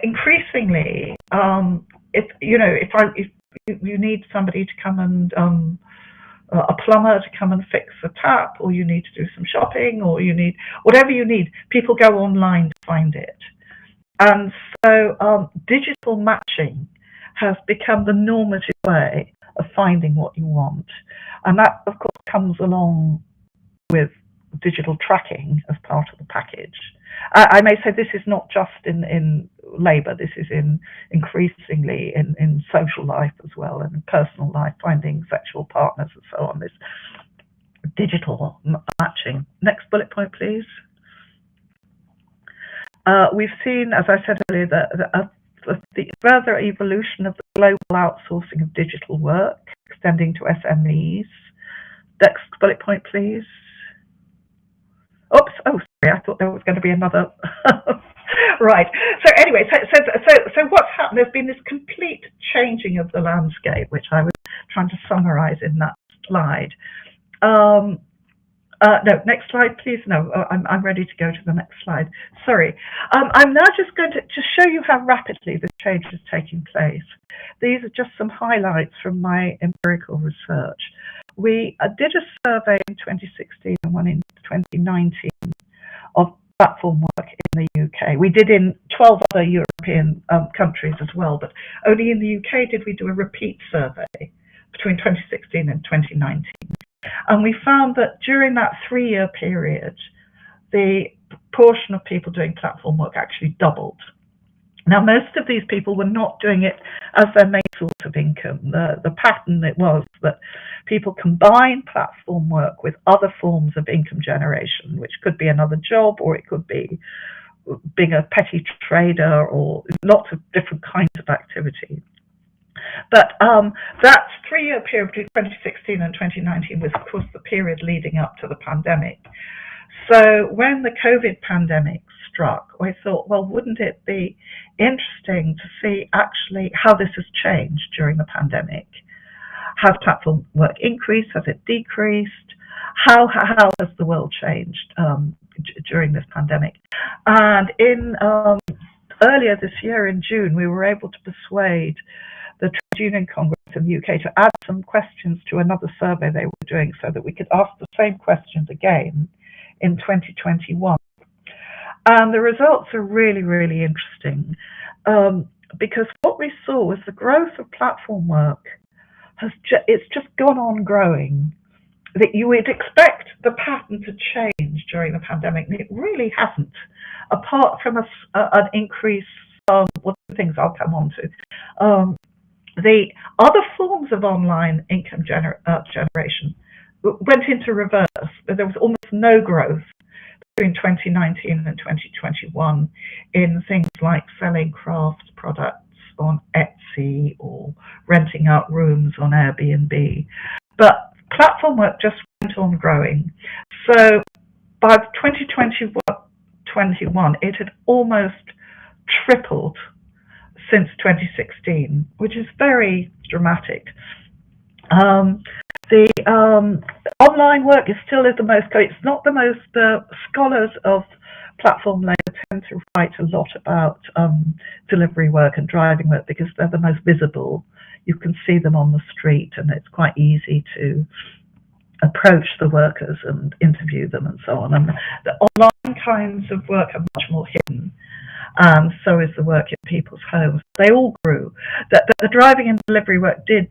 increasingly, if you need somebody to come and a plumber to come and fix a tap, or you need to do some shopping, or you need whatever you need, people go online to find it. And so digital matching has become the normative way of finding what you want. And that, of course, comes along with digital tracking as part of the package. I may say this is not just in labour, this is increasingly in social life as well, and personal life, finding sexual partners and so on, this digital matching. Next bullet point, please. We've seen, as I said earlier, the further evolution of the global outsourcing of digital work, extending to SMEs. Next bullet point, please. Oops, oh, sorry, I thought there was going to be another. Right, so anyway, so what's happened, there's been this complete changing of the landscape, which I was trying to summarize in that slide. No, next slide, please. No, I'm ready to go to the next slide. Sorry. I'm now just going to show you how rapidly this change is taking place. These are just some highlights from my empirical research. We did a survey in 2016 and one in 2019 platform work in the UK. We did in 12 other European countries as well, but only in the UK did we do a repeat survey between 2016 and 2019. And we found that during that 3-year period, the proportion of people doing platform work actually doubled. Now, most of these people were not doing it as their main source of income. The pattern it was that people combine platform work with other forms of income generation, which could be another job, or it could be being a petty trader, or lots of different kinds of activity. But that 3-year period between 2016 and 2019 was, of course, the period leading up to the pandemic. So when the COVID pandemic struck, I thought, well, wouldn't it be interesting to see actually how this has changed during the pandemic? Has platform work increased? Has it decreased? How has the world changed during this pandemic? And in earlier this year in June, we were able to persuade the Trade Union Congress in the UK to add some questions to another survey they were doing so that we could ask the same questions again in 2021. And the results are really, really interesting because what we saw was the growth of platform work it's just gone on growing. That you would expect the pattern to change during the pandemic, and it really hasn't, apart from an increase. What are the things I'll come on to? The other forms of online income generation went into reverse, but there was almost no growth between 2019 and 2021 in things like selling crafts products on Etsy or renting out rooms on Airbnb. But platform work just went on growing. So by 2021, it had almost tripled since 2016, which is very dramatic. The online work is still the most, it's not the most, scholars of platform labour tend to write a lot about delivery work and driving work because they're the most visible. You can see them on the street and it's quite easy to approach the workers and interview them and so on. And the online kinds of work are much more hidden. And so is the work in people's homes. They all grew. The driving and delivery work did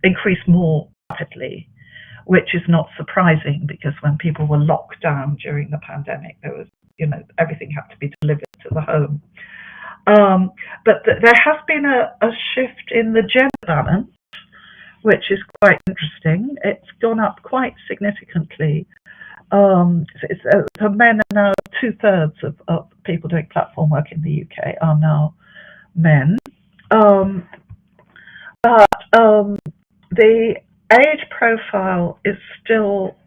increase more rapidly, which is not surprising because when people were locked down during the pandemic, there was, everything had to be delivered to the home. But there has been a shift in the gender balance, which is quite interesting. It's gone up quite significantly. So men are now 2/3 of people doing platform work in the UK are now men. But the age profile is still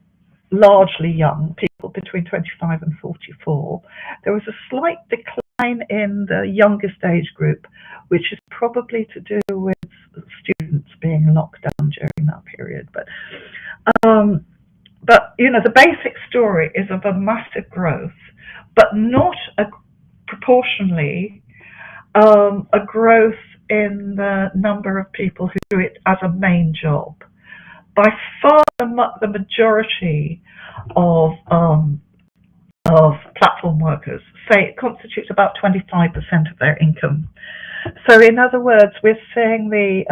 largely young, people between 25 and 44. There was a slight decline in the youngest age group, which is probably to do with students being locked down during that period. But the basic story is of a massive growth, but not proportionally a growth in the number of people who do it as a main job. By far, the majority of platform workers say it constitutes about 25% of their income. So, in other words, we're seeing the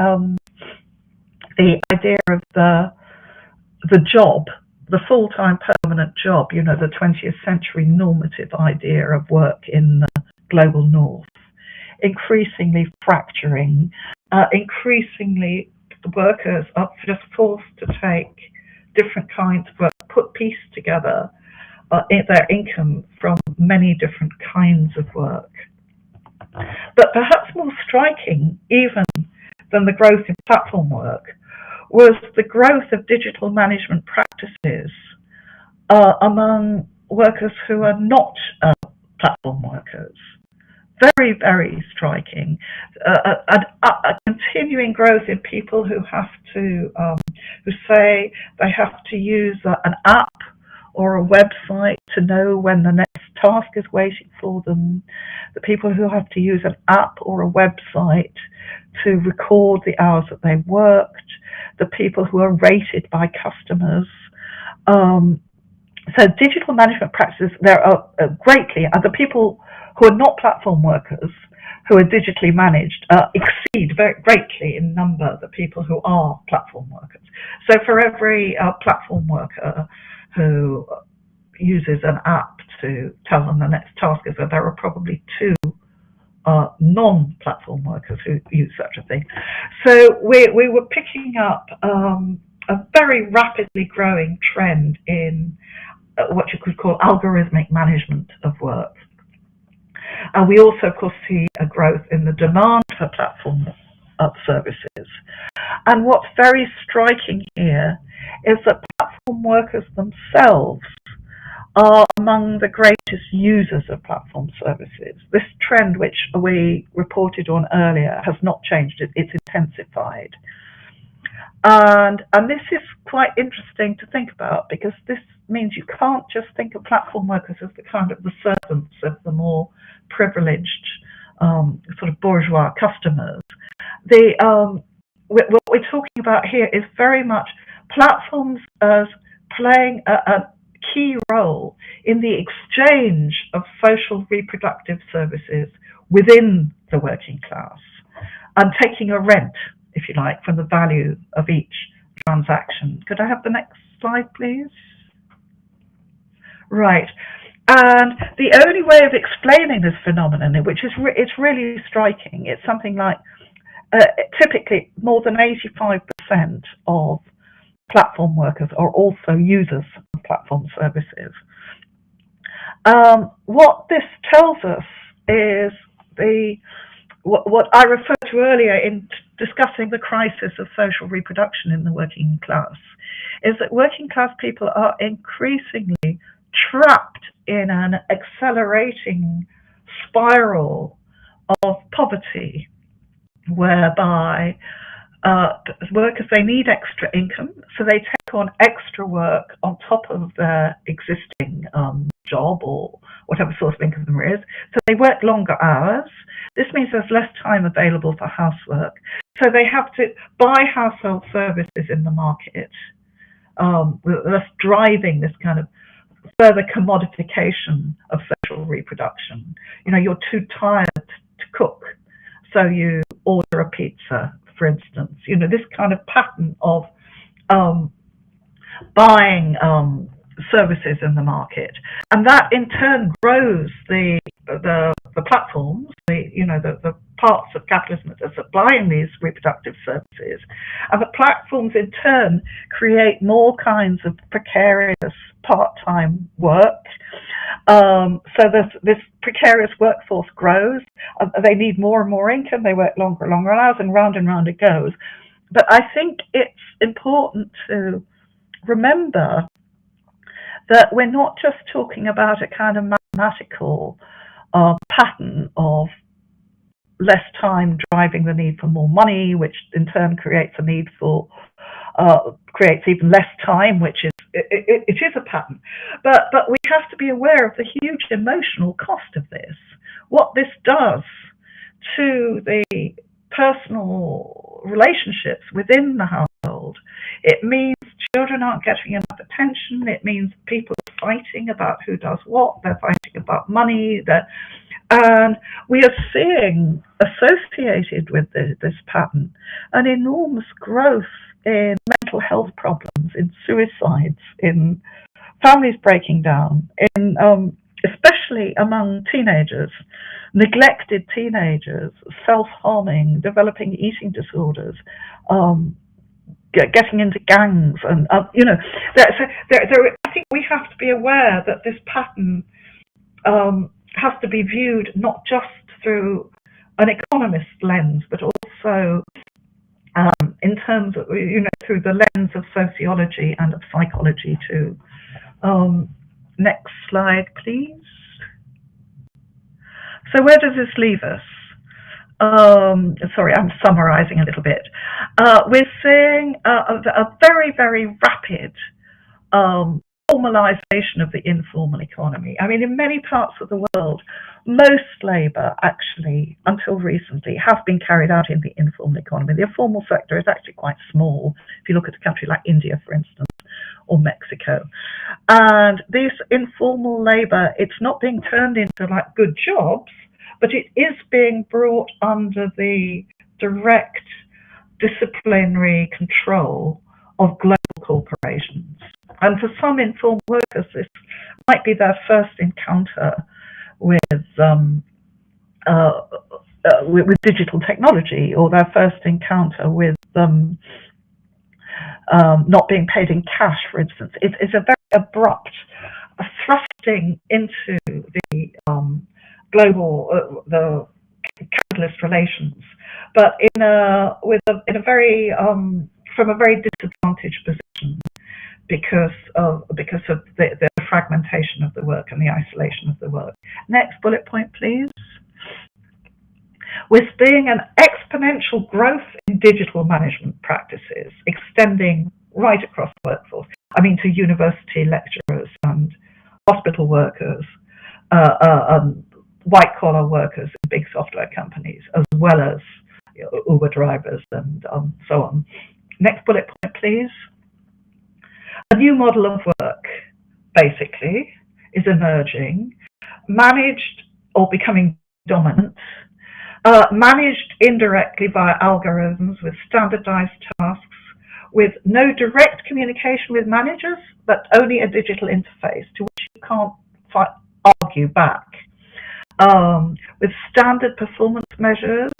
idea of the job, the full-time permanent job, the 20th century normative idea of work in the global north, increasingly fracturing, increasingly workers are just forced to take different kinds of work, piece together their income from many different kinds of work. But perhaps more striking even than the growth in platform work was the growth of digital management practices among workers who are not platform workers. Very, very striking. A continuing growth in people who have to, who say they have to use an app or a website to know when the next task is waiting for them. The people who have to use an app or a website to record the hours that they worked. The people who are rated by customers. So digital management practices, there are the people who are not platform workers, who are digitally managed, exceed very greatly in number the people who are platform workers. So for every platform worker who uses an app to tell them the next task is, that there are probably 2 non-platform workers who use such a thing. So we were picking up a very rapidly growing trend in what you could call algorithmic management of work. And we also, of course, see a growth in the demand for platform services. And what's very striking here is that platform workers themselves are among the greatest users of platform services. This trend, which we reported on earlier, has not changed. It's intensified. And this is quite interesting to think about, because this means you can't just think of platform workers as the kind of the servants of the more privileged sort of bourgeois customers. What we're talking about here is very much platforms as playing a key role in the exchange of social reproductive services within the working class, and taking a rent, if you like, from the value of each transaction. Could I have the next slide, please? Right. And the only way of explaining this phenomenon, which is it's really striking, it's something like typically more than 85% of platform workers are also users of platform services. What this tells us is what I referred to earlier in discussing the crisis of social reproduction in the working class, is that working class people are increasingly trapped in an accelerating spiral of poverty, whereby workers, they need extra income, so they take on extra work on top of their existing job or whatever source of income there is. So they work longer hours. This means there's less time available for housework. So they have to buy household services in the market, thus driving this kind of further commodification of social reproduction. You know, you're too tired to cook, so you order a pizza, for instance. You know, this kind of pattern of buying services in the market, and that in turn grows the platforms, the parts of capitalism that are supplying these reproductive services, and the platforms in turn create more kinds of precarious part-time work. So this precarious workforce grows. They need more and more income. They work longer and longer hours, and round it goes. But I think it's important to remember that we're not just talking about a kind of mathematical pattern of less time driving the need for more money, which in turn creates a need for creates even less time, which is it is a pattern. But we have to be aware of the huge emotional cost of this. What this does to the personal relationships within the household. It means children aren't getting enough attention. It means people are fighting about who does what. They're fighting about money. And we are seeing, associated with this pattern, an enormous growth in mental health problems, in suicides, in families breaking down, in especially among teenagers, neglected teenagers, self-harming, developing eating disorders, getting into gangs, and I think we have to be aware that this pattern has to be viewed not just through an economist lens, but also in terms of, through the lens of sociology and of psychology too. Next slide, please. So where does this leave us? Sorry, I'm summarizing a little bit. We're seeing a very, very rapid formalization of the informal economy. I mean, in many parts of the world, most labour actually, until recently, have been carried out in the informal economy. The informal sector is actually quite small, if you look at a country like India, for instance, or Mexico. And this informal labour, it's not being turned into like good jobs, but it is being brought under the direct disciplinary control of global corporations. And for some informal workers, this might be their first encounter with digital technology, or their first encounter with not being paid in cash, for instance. It's a very abrupt thrusting into the global, the capitalist relations, but in a very from a very disadvantaged position because of the fragmentation of the work and the isolation of the work. Next bullet point, please. We're seeing an exponential growth in digital management practices, extending right across the workforce. I mean, to university lecturers and hospital workers, white-collar workers in big software companies, as well as Uber drivers and so on. Next bullet point, please. A new model of work, basically, is emerging, managed or becoming dominant, managed indirectly via algorithms with standardized tasks, with no direct communication with managers, but only a digital interface to which you can't argue back. With standard performance measures,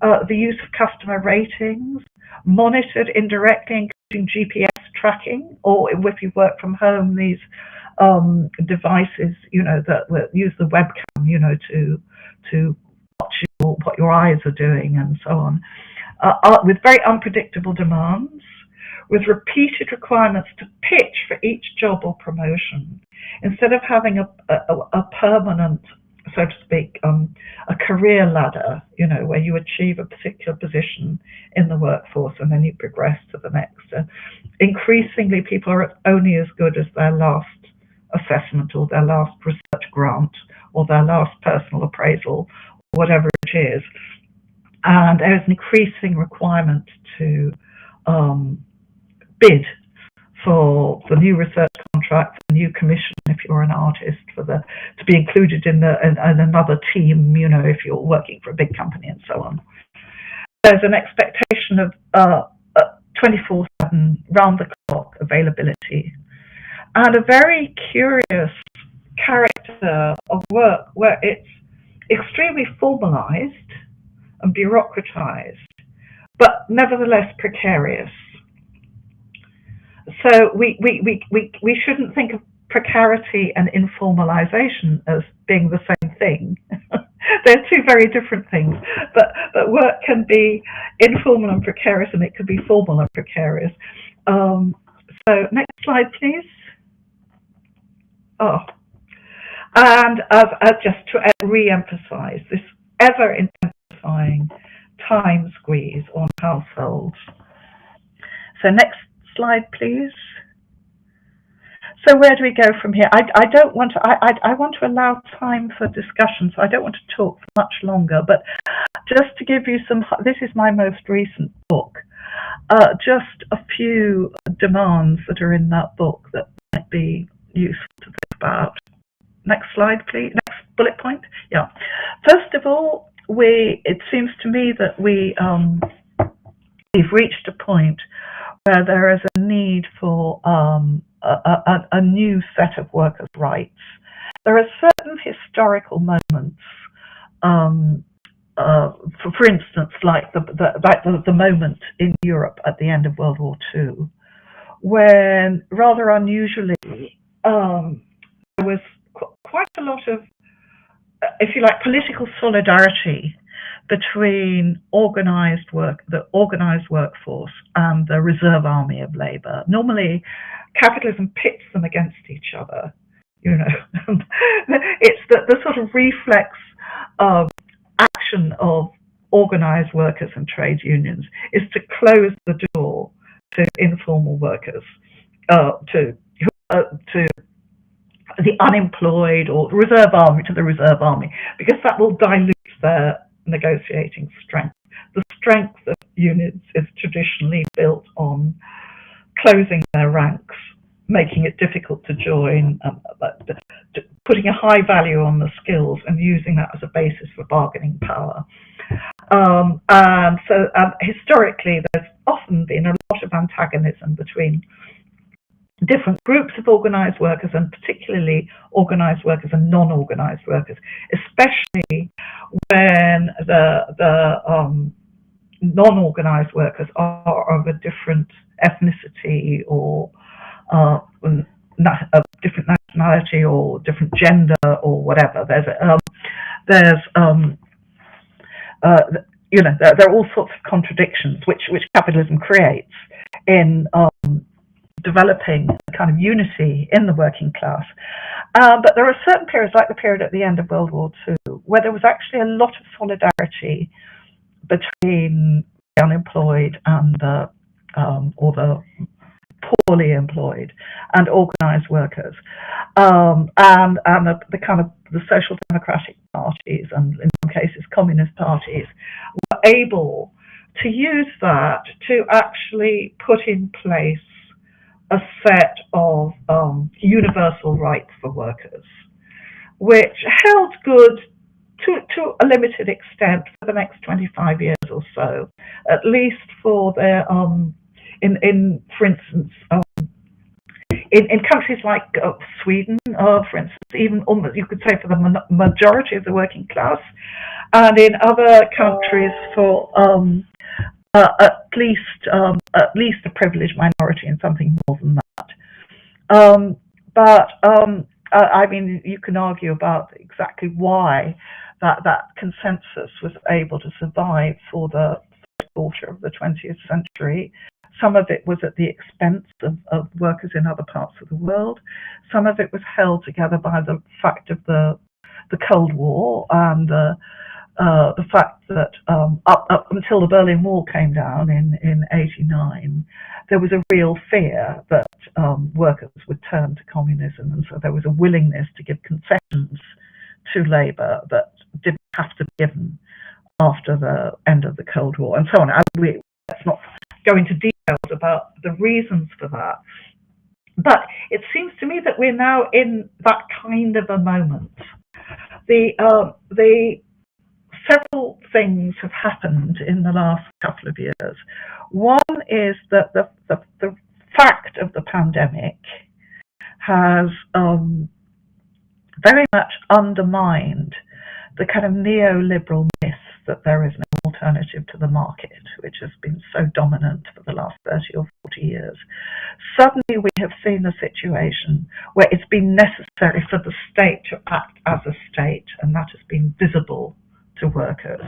the use of customer ratings, monitored indirectly, including GPS tracking, or if you work from home, these devices, that use the webcam, to watch what your eyes are doing and so on, with very unpredictable demands, with repeated requirements to pitch for each job or promotion, instead of having a permanent, so to speak, a career ladder, where you achieve a particular position in the workforce and then you progress to the next. Increasingly, people are only as good as their last assessment or their last research grant or their last personal appraisal, whatever it is. And there's an increasing requirement to bid for the new research contract, the new commission if you're an artist, to be included in another team, if you're working for a big company and so on. There's an expectation of 24/7 round-the-clock availability, and a very curious character of work where it's extremely formalized and bureaucratized, but nevertheless precarious. So we shouldn't think of precarity and informalization as being the same thing. They're two very different things. But work can be informal and precarious, and it could be formal and precarious. So next slide, please. And just to re-emphasize this ever-intensifying time squeeze on households. So next slide, please. So where do we go from here? I don't want to. I want to allow time for discussion, so I don't want to talk much longer. But just to give you some, this is my most recent book. Just a few demands that are in that book that might be useful to think about. Next slide, please. Next bullet point. Yeah. First of all, it seems to me that we've reached a point where there is a need for a new set of workers' rights. There are certain historical moments, for instance, like the moment in Europe at the end of World War II, when rather unusually there was quite a lot of, if you like, political solidarity between the organized workforce and the reserve army of labor. Normally, capitalism pits them against each other. It's the sort of reflex of action of organized workers and trade unions is to close the door to informal workers, to the unemployed, or the reserve army, because that will dilute their negotiating strength. The strength of unions is traditionally built on closing their ranks making it difficult to join, putting a high value on the skills and using that as a basis for bargaining power. And so historically, there's often been a lot of antagonism between different groups of organised workers, and particularly organised workers and non-organised workers, especially when the non-organised workers are of a different ethnicity or a different nationality or different gender or whatever. There are all sorts of contradictions which capitalism creates in developing a kind of unity in the working class. But there are certain periods, like the period at the end of World War II, where there was actually a lot of solidarity between the unemployed and the poorly employed and organised workers, and the kind of the social democratic parties and in some cases communist parties were able to use that to actually put in place a set of universal rights for workers, which held good to a limited extent for the next 25 years or so, at least for their for instance, in countries like Sweden, for instance, even almost you could say for the majority of the working class, and in other countries for at least a privileged minority and something more than that. But I mean, you can argue about exactly why that consensus was able to survive for the first quarter of the 20th century. Some of it was at the expense of workers in other parts of the world. Some of it was held together by the fact of the Cold War and the fact that up until the Berlin Wall came down in '89, there was a real fear that workers would turn to communism, and so there was a willingness to give concessions to labour that didn't have to be given after the end of the Cold War, and so on. Let's not go into details about the reasons for that, but it seems to me that we're now in that kind of a moment. The several things have happened in the last couple of years. One is that the fact of the pandemic has very much undermined the kind of neoliberal myth that there is no alternative to the market, which has been so dominant for the last 30 or 40 years. Suddenly we have seen a situation where it's been necessary for the state to act as a state, and that has been visible to workers.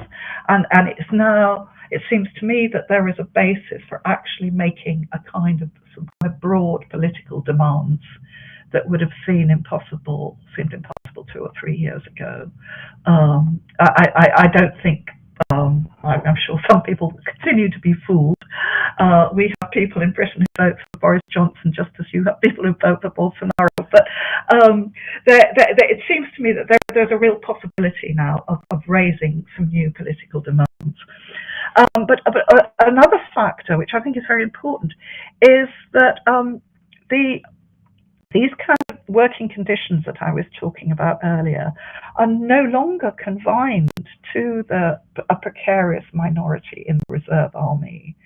And it's now, it seems to me that there is a basis for actually making a kind of some broad political demands that would have seemed impossible 2 or 3 years ago. I don't think, I'm sure some people continue to be fooled. We have people in Britain who vote for Boris Johnson just as you have people who vote for Bolsonaro. But it seems to me that there's a real possibility now of raising some new political demands. But another factor, which I think is very important, is that these kind of working conditions that I was talking about earlier are no longer confined to a precarious minority in the reserve army.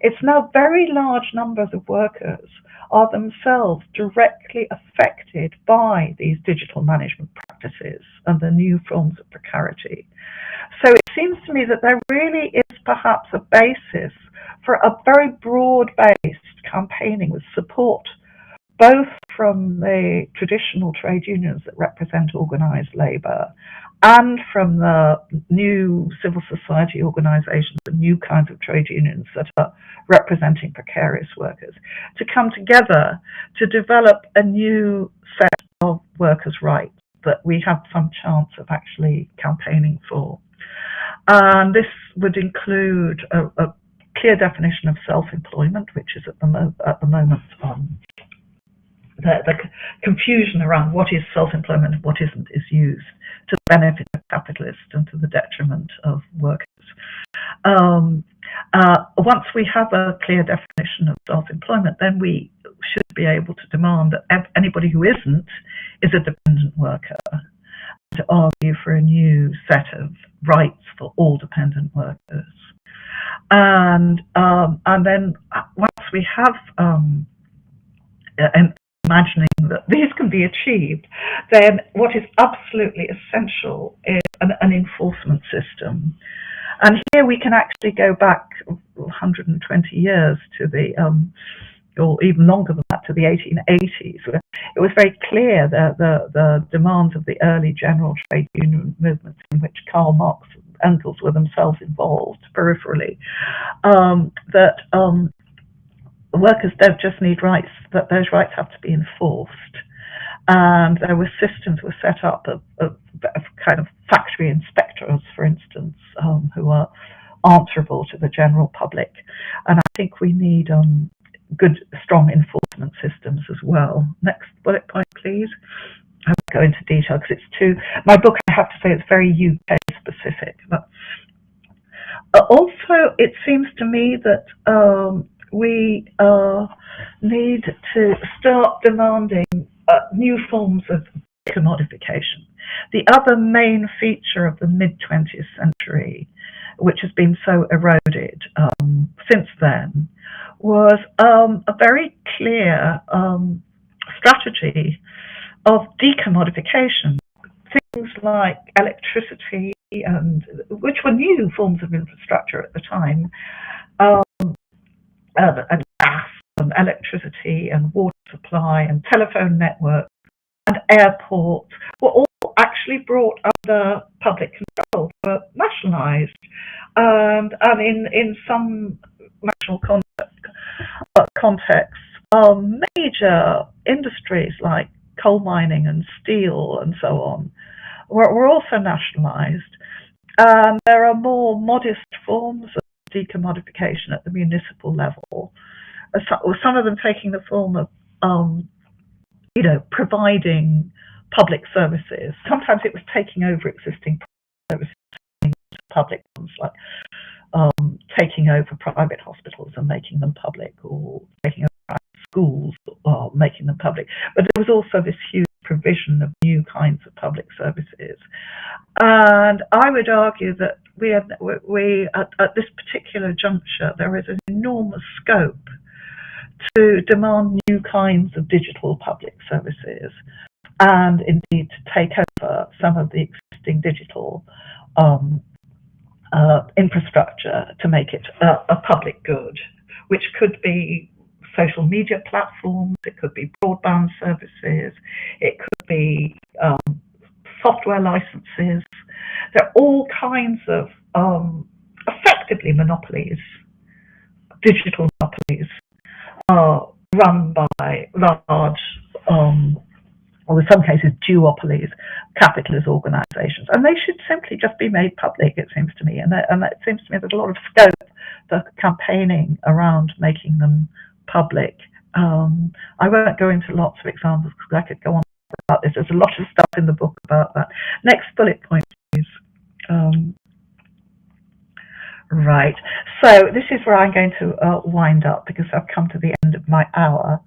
It's now very large numbers of workers are themselves directly affected by these digital management practices and the new forms of precarity. So it seems to me that there really is perhaps a basis for a very broad-based campaigning with support both from the traditional trade unions that represent organised labour and from the new civil society organisations and new kinds of trade unions that are representing precarious workers, to come together to develop a new set of workers' rights that we have some chance of actually campaigning for. And this would include a clear definition of self-employment, which is at the moment the confusion around what is self-employment and what isn't is used to the benefit of capitalists and to the detriment of workers. Once we have a clear definition of self-employment, then we should be able to demand that anybody who isn't is a dependent worker, to argue for a new set of rights for all dependent workers. And then once we have imagining that these can be achieved, then what is absolutely essential is an enforcement system. And here we can actually go back 120 years to the, or even longer than that, to the 1880s. Where it was very clear that the demands of the early general trade union movements, in which Karl Marx and Engels were themselves involved peripherally, that workers don't just need rights, that those rights have to be enforced. And there were systems were set up of kind of factory inspectors, for instance, who are answerable to the general public. And I think we need good, strong enforcement systems as well. Next bullet point, please. I won't go into detail because it's too. My book, I have to say, is very UK specific. But also, it seems to me that we need to start demanding new forms of commodification. The other main feature of the mid-20th century, which has been so eroded since then, was a very clear strategy of decommodification. Things like electricity, and which were new forms of infrastructure at the time, and gas and electricity and water supply and telephone networks and airports were all actually brought under public control, were nationalised, and in some national contexts, major industries like coal mining and steel and so on were also nationalised. And there are more modest forms of decommodification at the municipal level, some of them taking the form of providing public services. Sometimes it was taking over existing services, public ones, like taking over private hospitals and making them public, or taking over private schools or making them public. But there was also this huge provision of new kinds of public services. And I would argue that we at this particular juncture, there is an enormous scope to demand new kinds of digital public services, and indeed to take over some of the existing digital infrastructure to make it a public good, which could be social media platforms, it could be broadband services, it could be software licenses. There are all kinds of effectively monopolies, digital monopolies, run by large, or in some cases duopolies, capitalist organisations, and they should simply just be made public, it seems to me, and it seems to me there's a lot of scope for campaigning around making them public. I won't go into lots of examples because I could go on about this. There's a lot of stuff in the book about that. Next bullet point, please. Right, so this is where I'm going to wind up because I've come to the end of my hour.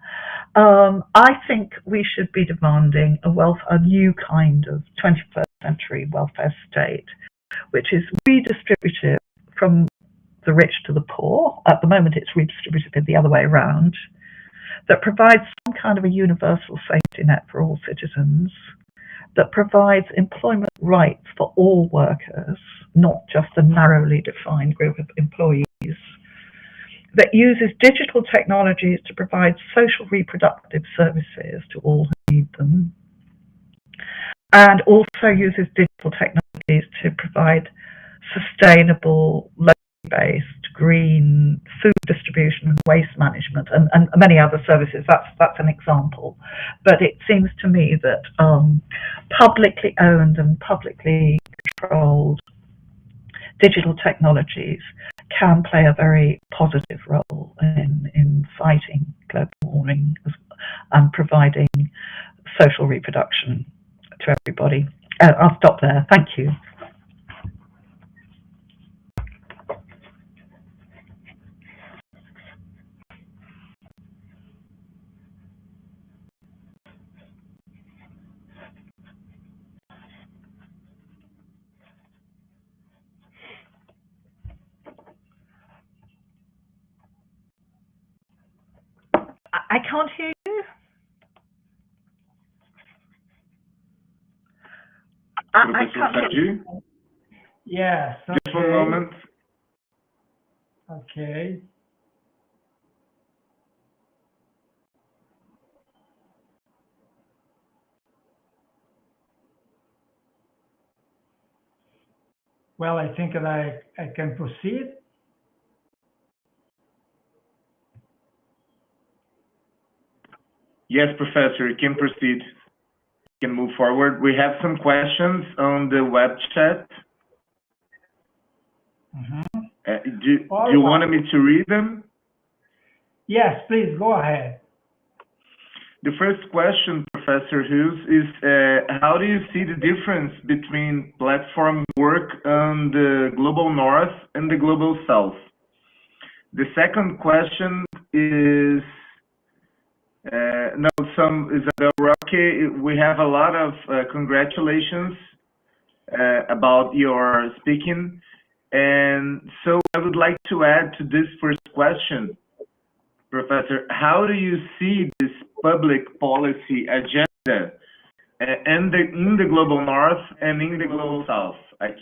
I think we should be demanding a new kind of 21st century welfare state, which is redistributive from the rich to the poor. At the moment it's redistributive the other way around, that provides some kind of a universal safety net for all citizens, that provides employment rights for all workers, not just a narrowly defined group of employees, that uses digital technologies to provide social reproductive services to all who need them, and also uses digital technologies to provide sustainable, locally-based, green food distribution and waste management, and many other services. That's an example. But it seems to me that publicly owned and publicly controlled digital technologies can play a very positive role in fighting global warming and providing social reproduction to everybody. I'll stop there. Thank you. I can't hear you. I can't hear you. Yes. Okay. Just one moment. Okay. Well, I think that I can proceed. Yes, Professor, you can proceed. You can move forward. We have some questions on the web chat. Mm-hmm. Do you want me to read them? Yes, please go ahead. The first question, Professor Huws, is how do you see the difference between platform work on the global north and the global south? The second question is, Isabel Roque, we have a lot of congratulations about your speaking. And so I would like to add to this first question, Professor, how do you see this public policy agenda in the global north and in the global south? I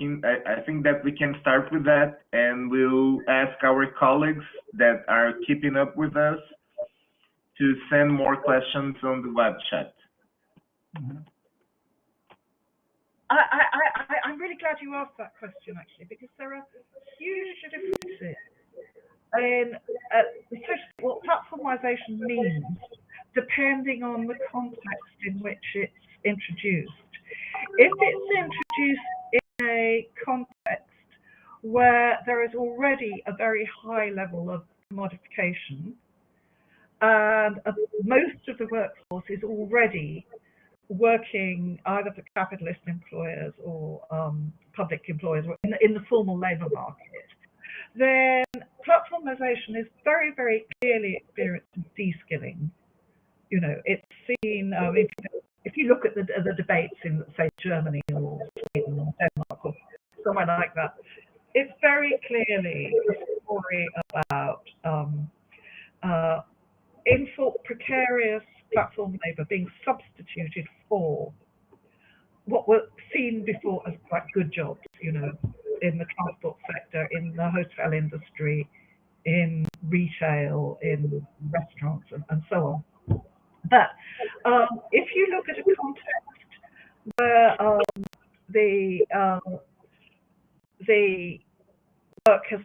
think that we can start with that, and we'll ask our colleagues that are keeping up with us to send more questions on the web chat. Mm-hmm. I'm really glad you asked that question, actually, because there are huge differences in what platformization means depending on the context in which it's introduced. If it's introduced in a context where there is already a very high level of commodification and most of the workforce is already working either for capitalist employers or public employers in the formal labour market, then platformization is very, very clearly experienced in de-skilling. You know, it's seen, if you look at the debates in, say, Germany or Sweden or Denmark or somewhere like that, it's very clearly a story about precarious platform labour being substituted for what were seen before as quite good jobs, you know, in the transport sector, in the hotel industry, in retail, in restaurants, and so on. But if you look at a context where the work has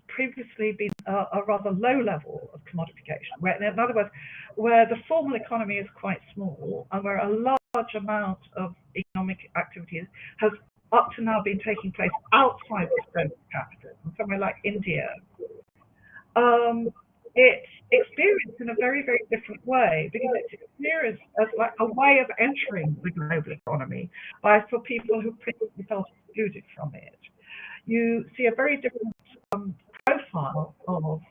previously been a rather low level of commodification, where, in other words, where the formal economy is quite small and where a large amount of economic activity has up to now been taking place outside the scope of capitalism, somewhere like India, it's experienced in a very, very different way, because it's experienced as like a way of entering the global economy for people who previously felt excluded from it. You see a very different profile of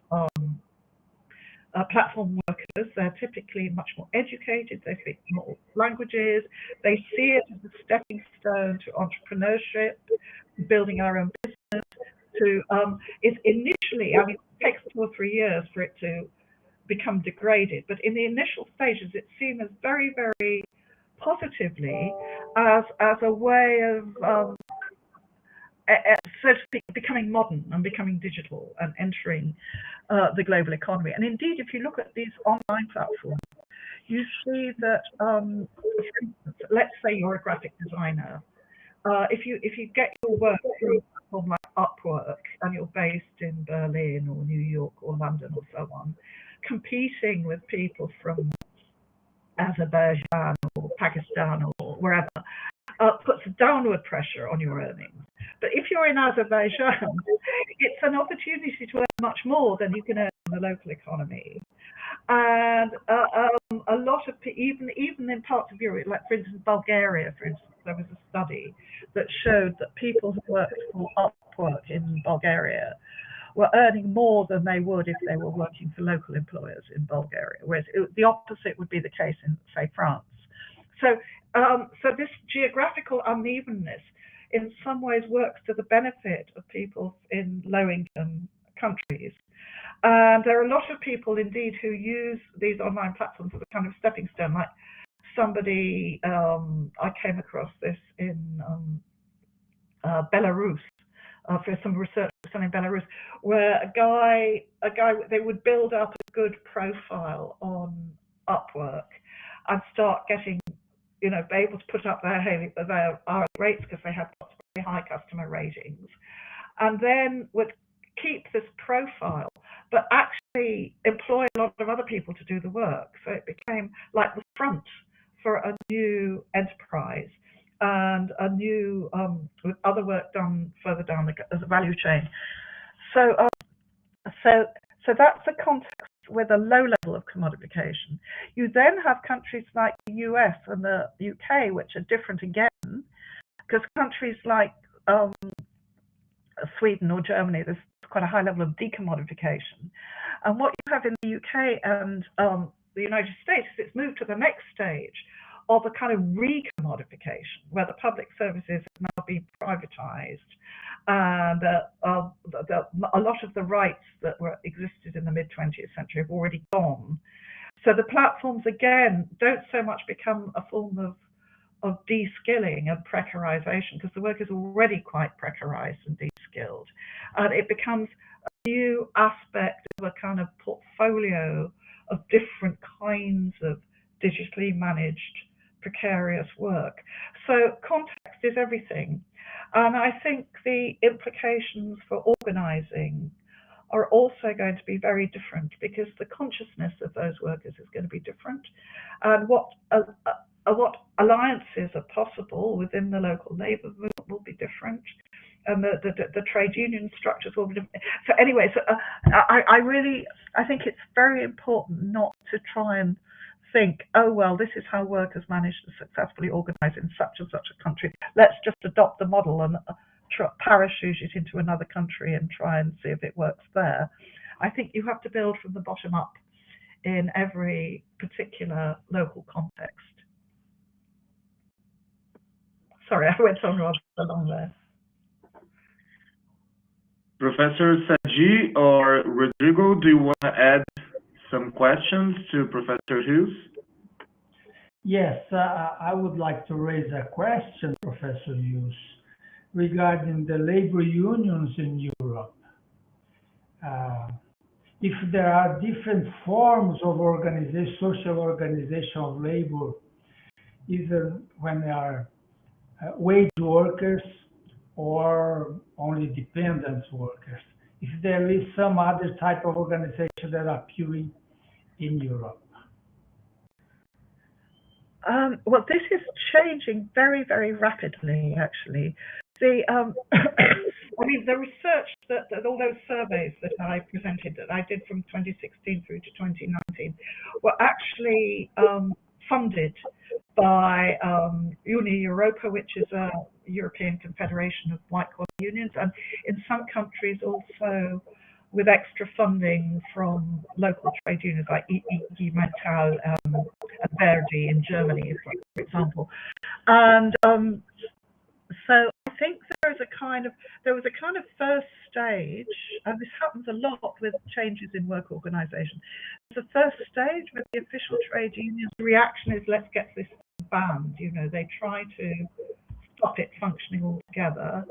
platform workers. They're typically much more educated, they speak more languages, they see it as a stepping stone to entrepreneurship, building our own business. It's initially, I mean, it takes 2 or 3 years for it to become degraded, but in the initial stages, it's seen as very, very positively as a way of so to speak, becoming modern and becoming digital and entering the global economy. And indeed, if you look at these online platforms, you see that, for instance, let's say you're a graphic designer. If you get your work through a platform like Upwork and you're based in Berlin or New York or London or so on, competing with people from Azerbaijan or Pakistan or wherever, puts downward pressure on your earnings. But if you're in Azerbaijan, it's an opportunity to earn much more than you can earn in the local economy. And a lot of even in parts of Europe, like for instance Bulgaria, for instance, there was a study that showed that people who worked for Upwork in Bulgaria were earning more than they would if they were working for local employers in Bulgaria, whereas the opposite would be the case in, say, France. So this geographical unevenness in some ways works to the benefit of people in low-income countries. And there are a lot of people indeed who use these online platforms as a kind of stepping stone. Like somebody, I came across this in Belarus, for some research done in Belarus, where a guy, they would build up a good profile on Upwork and start getting, be able to put up their hourly rates because they have very high customer ratings, and then would keep this profile, but actually employ a lot of other people to do the work. So it became like the front for a new enterprise and a new, with other work done further down the value chain. So that's a context with a low level of commodification. You then have countries like the US and the UK, which are different again, because countries like Sweden or Germany, there's quite a high level of decommodification. And what you have in the UK and the United States is it's moved to the next stage of a kind of recommodification, where the public services have now been privatized, and a lot of the rights that existed in the mid-20th century have already gone. So the platforms, again, don't so much become a form of de-skilling and precarization, because the work is already quite precarized and de-skilled. And it becomes a new aspect of a kind of portfolio of different kinds of digitally managed precarious work. So context is everything. And I think the implications for organizing are also going to be very different, because the consciousness of those workers is going to be different. And what alliances are possible within the local labour movement will be different, and the trade union structures will be different. So anyway, I think it's very important not to try and think, oh, well, this is how workers manage to successfully organise in such and such a country. Let's just adopt the model and parachute it into another country and try and see if it works there. I think you have to build from the bottom up in every particular local context. Sorry, I went on rather long there. Professor Saji or Rodrigo, do you want to add some questions to Professor Huws? Yes, I would like to raise a question, Professor Huws, regarding the labor unions in Europe. If there are different forms of organization, social organization of labor, either when they are wage workers or only dependent workers, if there is some other type of organization that are appearing in Europe. Well, this is changing very, very rapidly, actually. I mean, the research that all those surveys that I presented, that I did from 2016 through to 2019, were actually funded by Uni Europa, which is a European Confederation of white-collar unions, and in some countries also with extra funding from local trade unions like IG Metall and Verdi in Germany, for example. And so I think there was a kind of first stage, and this happens a lot with changes in work organisation. The first stage with the official trade unions, the reaction is, let's get this banned. They try to stop it functioning altogether.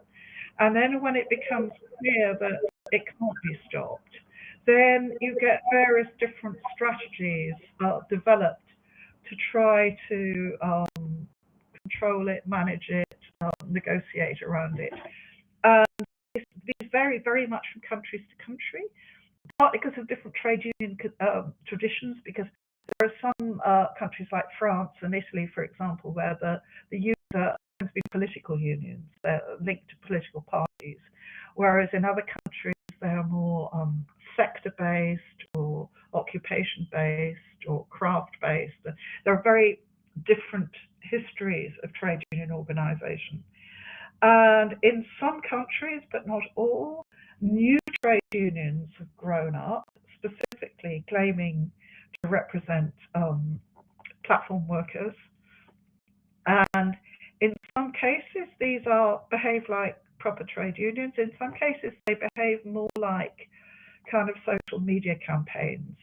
And then when it becomes clear that it can't be stopped, then you get various different strategies developed to try to control it, manage it, negotiate around it. These vary very much from countries to country, partly because of different trade union traditions, because there are some countries like France and Italy, for example, where the unions are going to be political unions. They're linked to political parties, whereas in other countries they are more sector-based or occupation-based or craft-based. There are very different histories of trade union organisation. And in some countries, but not all, new trade unions have grown up, specifically claiming to represent platform workers. And in some cases, these behave like proper trade unions. In some cases, they behave more like kind of social media campaigns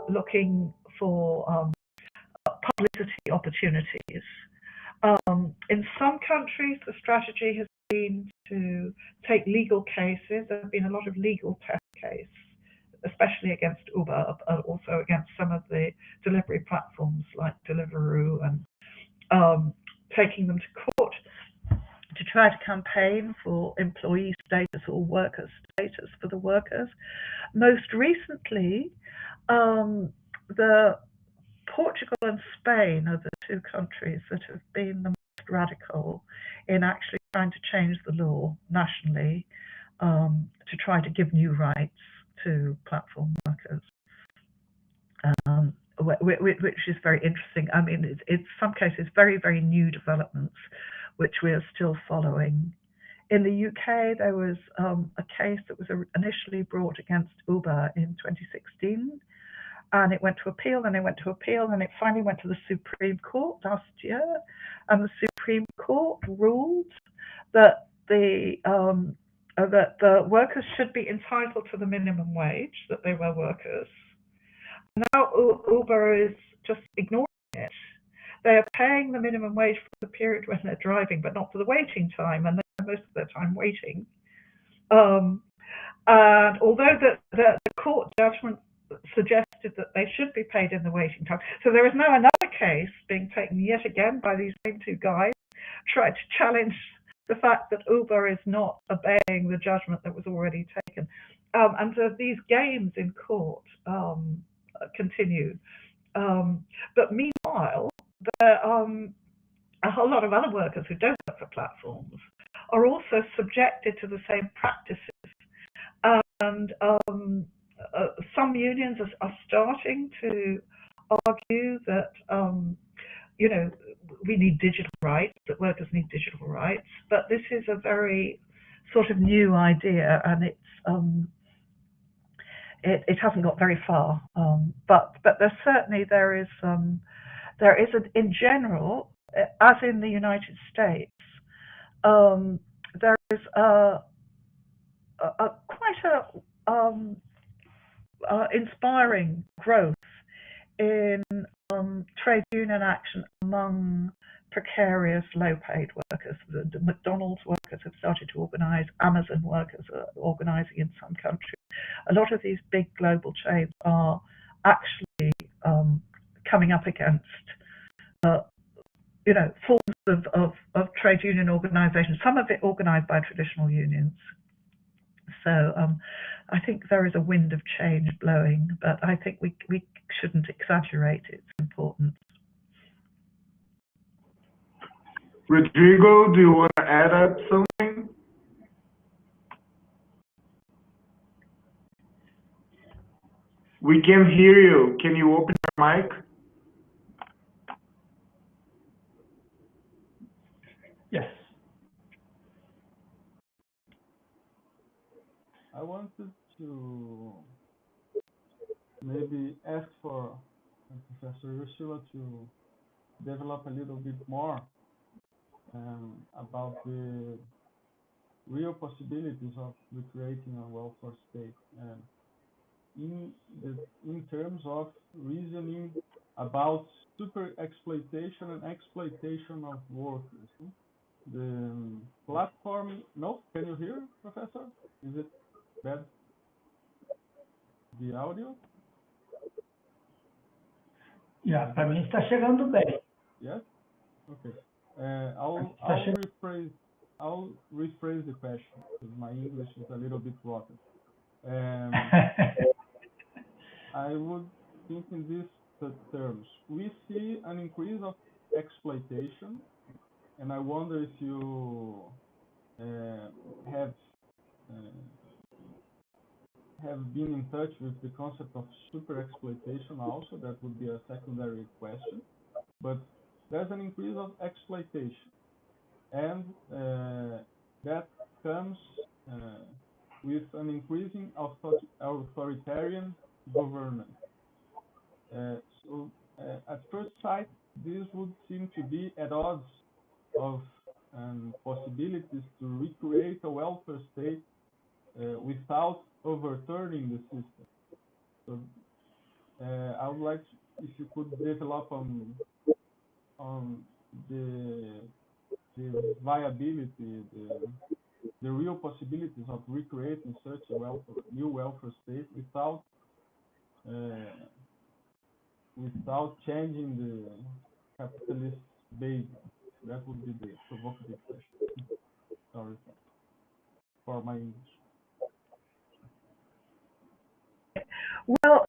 looking for publicity opportunities. In some countries, the strategy has been to take legal cases. There have been a lot of legal test cases, especially against Uber, but also against some of the delivery platforms like Deliveroo, and taking them to court to try to campaign for employee status or worker status for the workers. Most recently, the Portugal and Spain are the two countries that have been the most radical in actually trying to change the law nationally to try to give new rights to platform workers, which is very interesting. I mean, it's in some cases very, very new developments, which we are still following. In the UK, there was a case that was initially brought against Uber in 2016, and it went to appeal, and it went to appeal, and it finally went to the Supreme Court last year, and the Supreme Court ruled that the workers should be entitled to the minimum wage, that they were workers. Now Uber is just ignoring it. They are paying the minimum wage for the period when they're driving, but not for the waiting time, and they spend most of their time waiting. And although the court judgment suggested that they should be paid in the waiting time, so there is now another case being taken yet again by these same two guys, trying to challenge the fact that Uber is not obeying the judgment that was already taken. And so these games in court continue. But meanwhile, there are a whole lot of other workers who don't work for platforms are also subjected to the same practices. And some unions are starting to argue that, we need digital rights, that workers need digital rights, but this is a very sort of new idea, and it hasn't got very far. But there is in general, as in the United States, there is quite a inspiring growth in trade union action among precarious, low-paid workers. The McDonald's workers have started to organise. Amazon workers are organising in some countries. A lot of these big global chains are actually coming up against, forms of trade union organisation. Some of it organised by traditional unions. So I think there is a wind of change blowing, but I think we shouldn't exaggerate its importance. Rodrigo, do you want to add up something? We can hear you. Can you open your mic? Yes. I wanted to maybe ask for Professor Ursula to develop a little bit more about the real possibilities of recreating a welfare state, in terms of reasoning about super exploitation and exploitation of workers. The platform. No, can you hear, Professor? Is it bad? The audio? Yeah, para mim está chegando bem. Yes. Okay. I'll rephrase the question because my English is a little bit rotten. I would think in these terms. We see an increase of exploitation, and I wonder if you have been in touch with the concept of super exploitation also. That would be a secondary question. But there's an increase of exploitation, and that comes with an increasing authoritarian government. So at first sight, this would seem to be at odds of possibilities to recreate a welfare state without overturning the system. So I would like if you could develop on the viability, the real possibilities of recreating such a new welfare state without changing the capitalist base. That would be the provocative question. Sorry for my English. Well,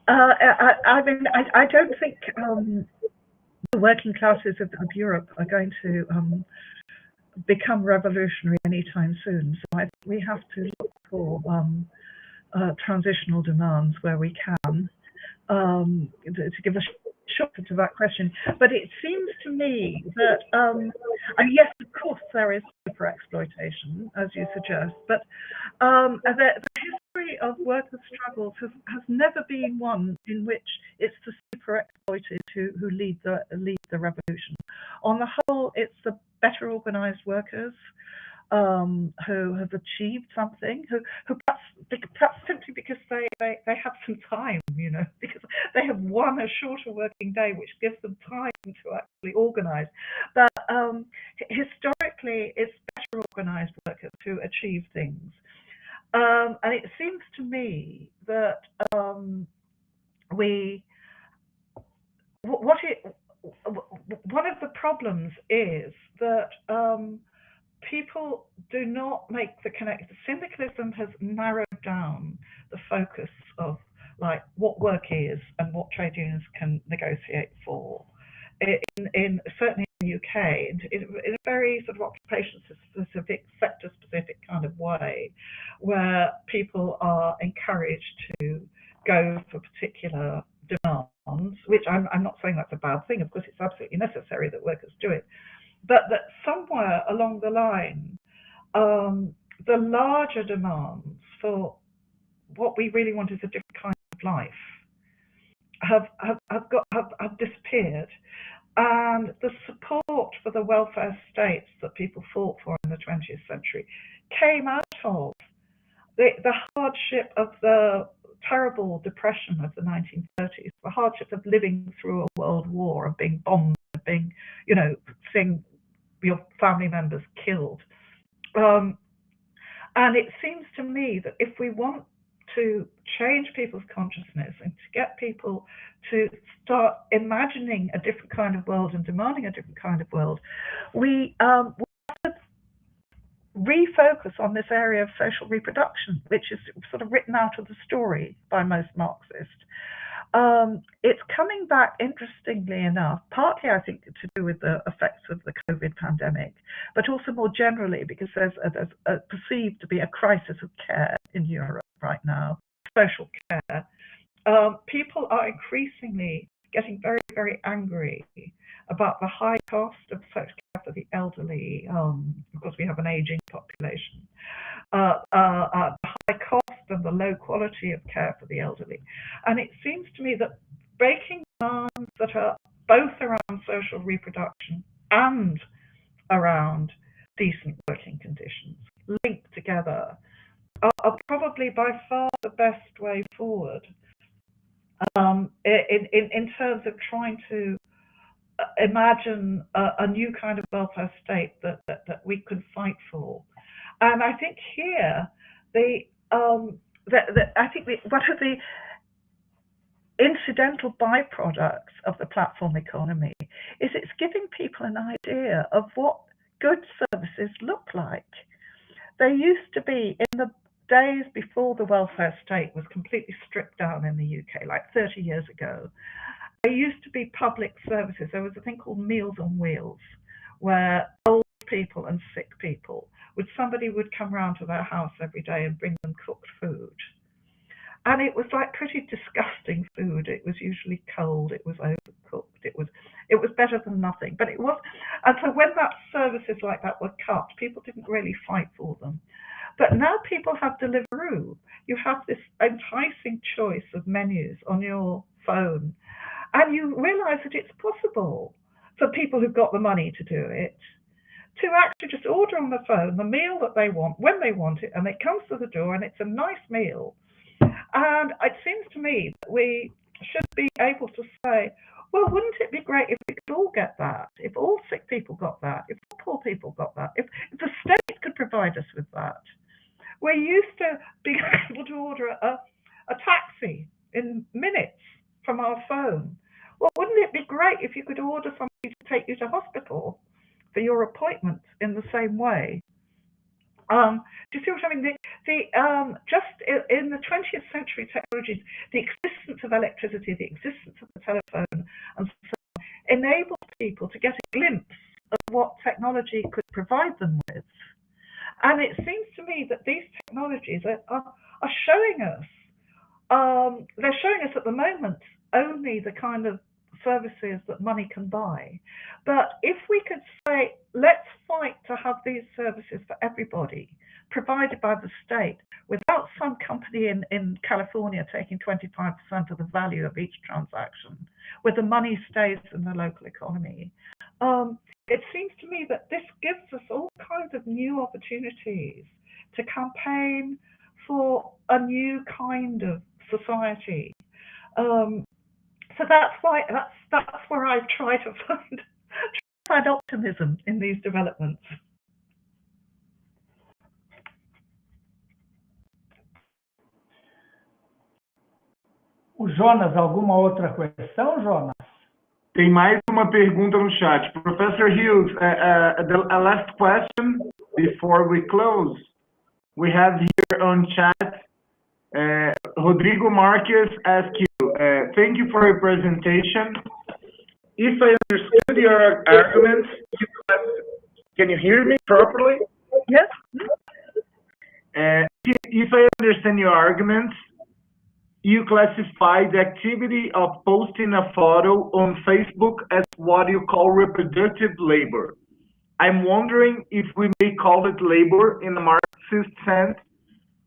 I don't think the working classes of Europe are going to become revolutionary anytime soon. So I think we have to look for transitional demands where we can to give a shot to that question. But it seems to me that, and yes, of course, there is super exploitation, as you suggest, but the history of workers' struggles has never been one in which it's the super exploited who lead the revolution. On the whole, it's the better organized workers who have achieved something, who perhaps simply because they have some time, because they have won a shorter working day, which gives them time to actually organize. But historically, it's better organized workers who achieve things. And it seems to me that one of the problems is that people do not make the connection. Syndicalism has narrowed down the focus of like what work is and what trade unions can negotiate for. Certainly in the UK, in a very sort of occupation-specific, sector-specific kind of way, where people are encouraged to go for particular demands, which I'm not saying that's a bad thing. Of course, it's absolutely necessary that workers do it. But that somewhere along the line, the larger demands for what we really want is a different kind of life have disappeared, and the support for the welfare states that people fought for in the 20th century came out of the hardship of the terrible depression of the 1930s, the hardship of living through a world war, of being bombed, of being, seeing your family members killed. And it seems to me that if we want to change people's consciousness and to get people to start imagining a different kind of world and demanding a different kind of world, we have to refocus on this area of social reproduction, which is sort of written out of the story by most Marxists. It's coming back, interestingly enough, partly I think to do with the effects of the COVID pandemic, but also more generally because there's perceived to be a crisis of care in Europe right now, social care. People are increasingly getting very, very angry about the high cost of social care for the elderly, because we have an aging population, the high cost and the low quality of care for the elderly. And it seems to me that breaking demands that are both around social reproduction and around decent working conditions linked together are probably by far the best way forward in terms of trying to imagine a new kind of welfare state that we could fight for. And I think here one of the incidental byproducts of the platform economy is it's giving people an idea of what good services look like. They used to be, in the days before the welfare state was completely stripped down in the UK, like 30 years ago, there used to be public services. There was a thing called Meals on Wheels, where old people and sick people, somebody would come round to their house every day and bring them cooked food. And it was like pretty disgusting food. It was usually cold, it was overcooked, it was better than nothing. But it was, and so when that services like that were cut, people didn't really fight for them. But now people have Deliveroo. You have this enticing choice of menus on your phone, and you realize that it's possible for people who've got the money to do it to actually just order on the phone the meal that they want when they want it, and it comes to the door and it's a nice meal. And it seems to me that we should be able to say, well, wouldn't it be great if we could all get that? If all sick people got that? If all poor people got that? If the state could provide us with that? We're used to being able to order a taxi in minutes from our phone. Well, wouldn't it be great if you could order somebody to take you to hospital for your appointment in the same way? Do you see what I mean? Just in the 20th century technologies, the existence of electricity, the existence of the telephone, and so on, enabled people to get a glimpse of what technology could provide them with. And it seems to me that these technologies are showing us, they're showing us at the moment only the kind of services that money can buy. But if we could say, let's fight to have these services for everybody, provided by the state, without some company in California taking 25% of the value of each transaction, where the money stays in the local economy, it seems to me that this gives us all kinds of new opportunities to campaign for a new kind of society. So that's where I try to find optimism in these developments. O Jonas, alguma outra questão, Jonas? Tem mais uma pergunta no chat. Professor Huws, a last question before we close. We have here on chat, Rodrigo Marques asks you, thank you for your presentation. If I understood your arguments, can you hear me properly? Yes. If I understand your arguments, you classify the activity of posting a photo on Facebook as what you call reproductive labor. I'm wondering if we may call it labor in a Marxist sense,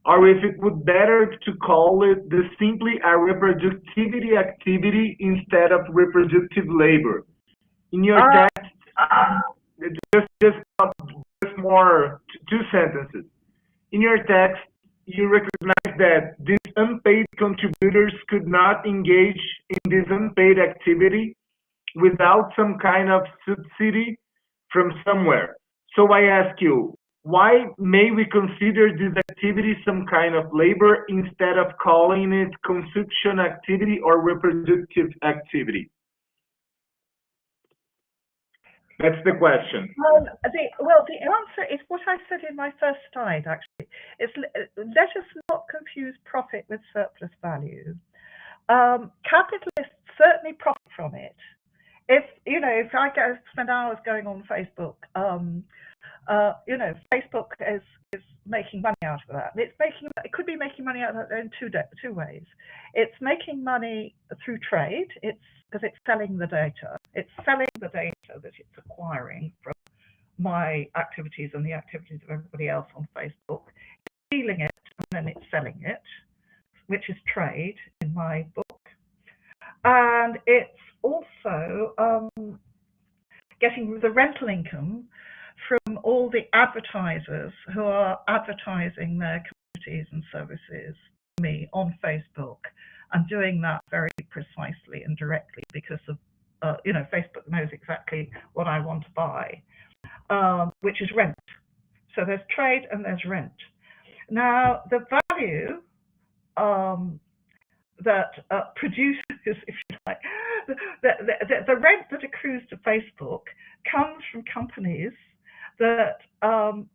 or if it would better to call it simply a reproductivity activity instead of reproductive labor. In your text, just more two sentences. In your text, you recognize that these unpaid contributors could not engage in this unpaid activity without some kind of subsidy from somewhere. So I ask you, why may we consider this activity some kind of labor instead of calling it consumption activity or reproductive activity? That's the question. The answer is what I said in my first slide, actually. It's, let us not confuse profit with surplus value. Capitalists certainly profit from it. If I spend hours going on Facebook, Facebook is making money out of that. It could be making money out of that in two ways. It's making money through trade. Because it's selling the data. It's selling the data that it's acquiring from my activities and the activities of everybody else on Facebook. It's stealing it and then it's selling it, which is trade in my book. And it's also getting the rental income from all the advertisers who are advertising their commodities and services to me on Facebook, and doing that very precisely and directly because of, Facebook knows exactly what I want to buy, which is rent. So there's trade and there's rent. Now, the value that produces, if you like, the rent that accrues to Facebook comes from companies that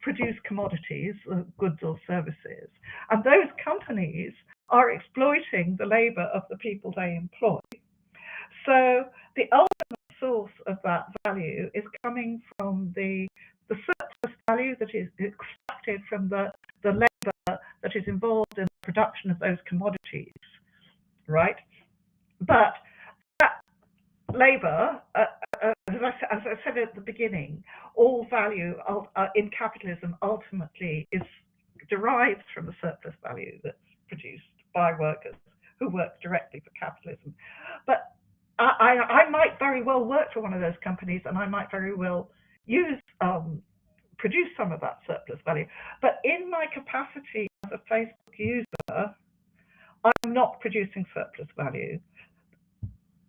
produce commodities, goods or services, and those companies are exploiting the labor of the people they employ. So the ultimate source of that value is coming from the surplus value that is extracted from the labor that is involved in the production of those commodities, right? But that labor, as I said at the beginning, all value in capitalism ultimately is derived from the surplus value that's produced by workers who work directly for capitalism. But I might very well work for one of those companies, and I might very well use produce some of that surplus value. But in my capacity as a Facebook user, I'm not producing surplus value.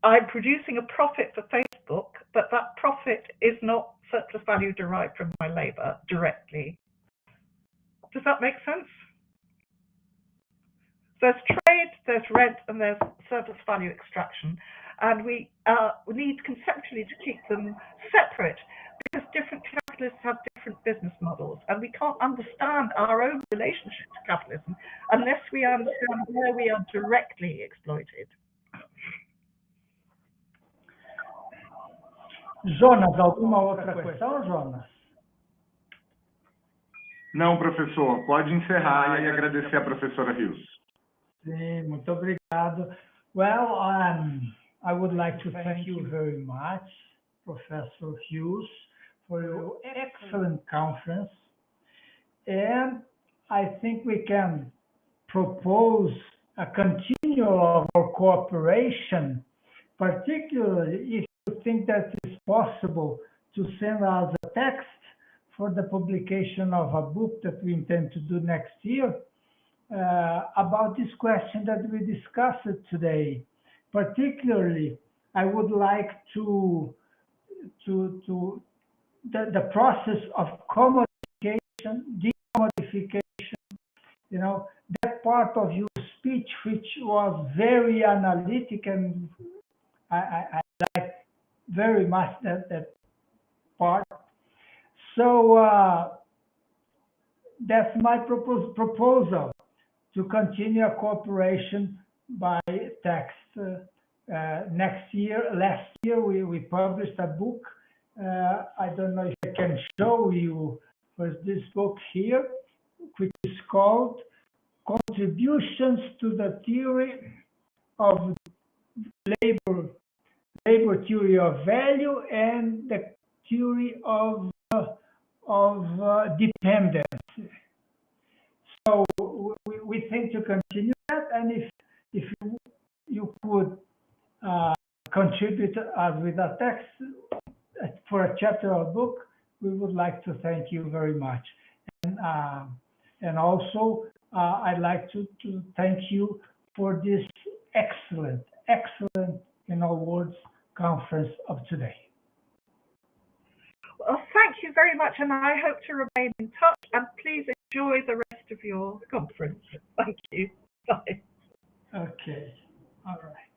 I'm producing a profit for Facebook, but that profit is not surplus value derived from my labor directly. Does that make sense? There's trade, there's rent, and there's surplus value extraction. And we need conceptually to keep them separate because different capitalists have different business models, and we can't understand our own relationship to capitalism unless we understand where we are directly exploited. Jonas, alguma outra questão, Jonas? Não, professor. Pode encerrar e agradecer à professora Huws. Sim, muito obrigado. Well, I would like to thank you very much, Professor Huws, for your excellent conference. And I think we can propose a continual of our cooperation, particularly if you think that it's possible to send us a text for the publication of a book that we intend to do next year about this question that we discussed today. Particularly, I would like to the process of commodification, decommodification, you know, that part of your speech which was very analytic, and I like very much that part. So that's my proposal, to continue a cooperation by text. Next year, last year, we published a book. I don't know if I can show you this book here, which is called Contributions to the Theory of Labor Theory of Value and the Theory of Dependence. So we think to continue that, and if you could contribute us with a text for a chapter or book, we would like to thank you very much. And also, I'd like to thank you for this excellent, in all words, conference of today. Well, thank you very much, and I hope to remain in touch, and please enjoy the rest of your conference. Thank you. Bye. Okay. All right.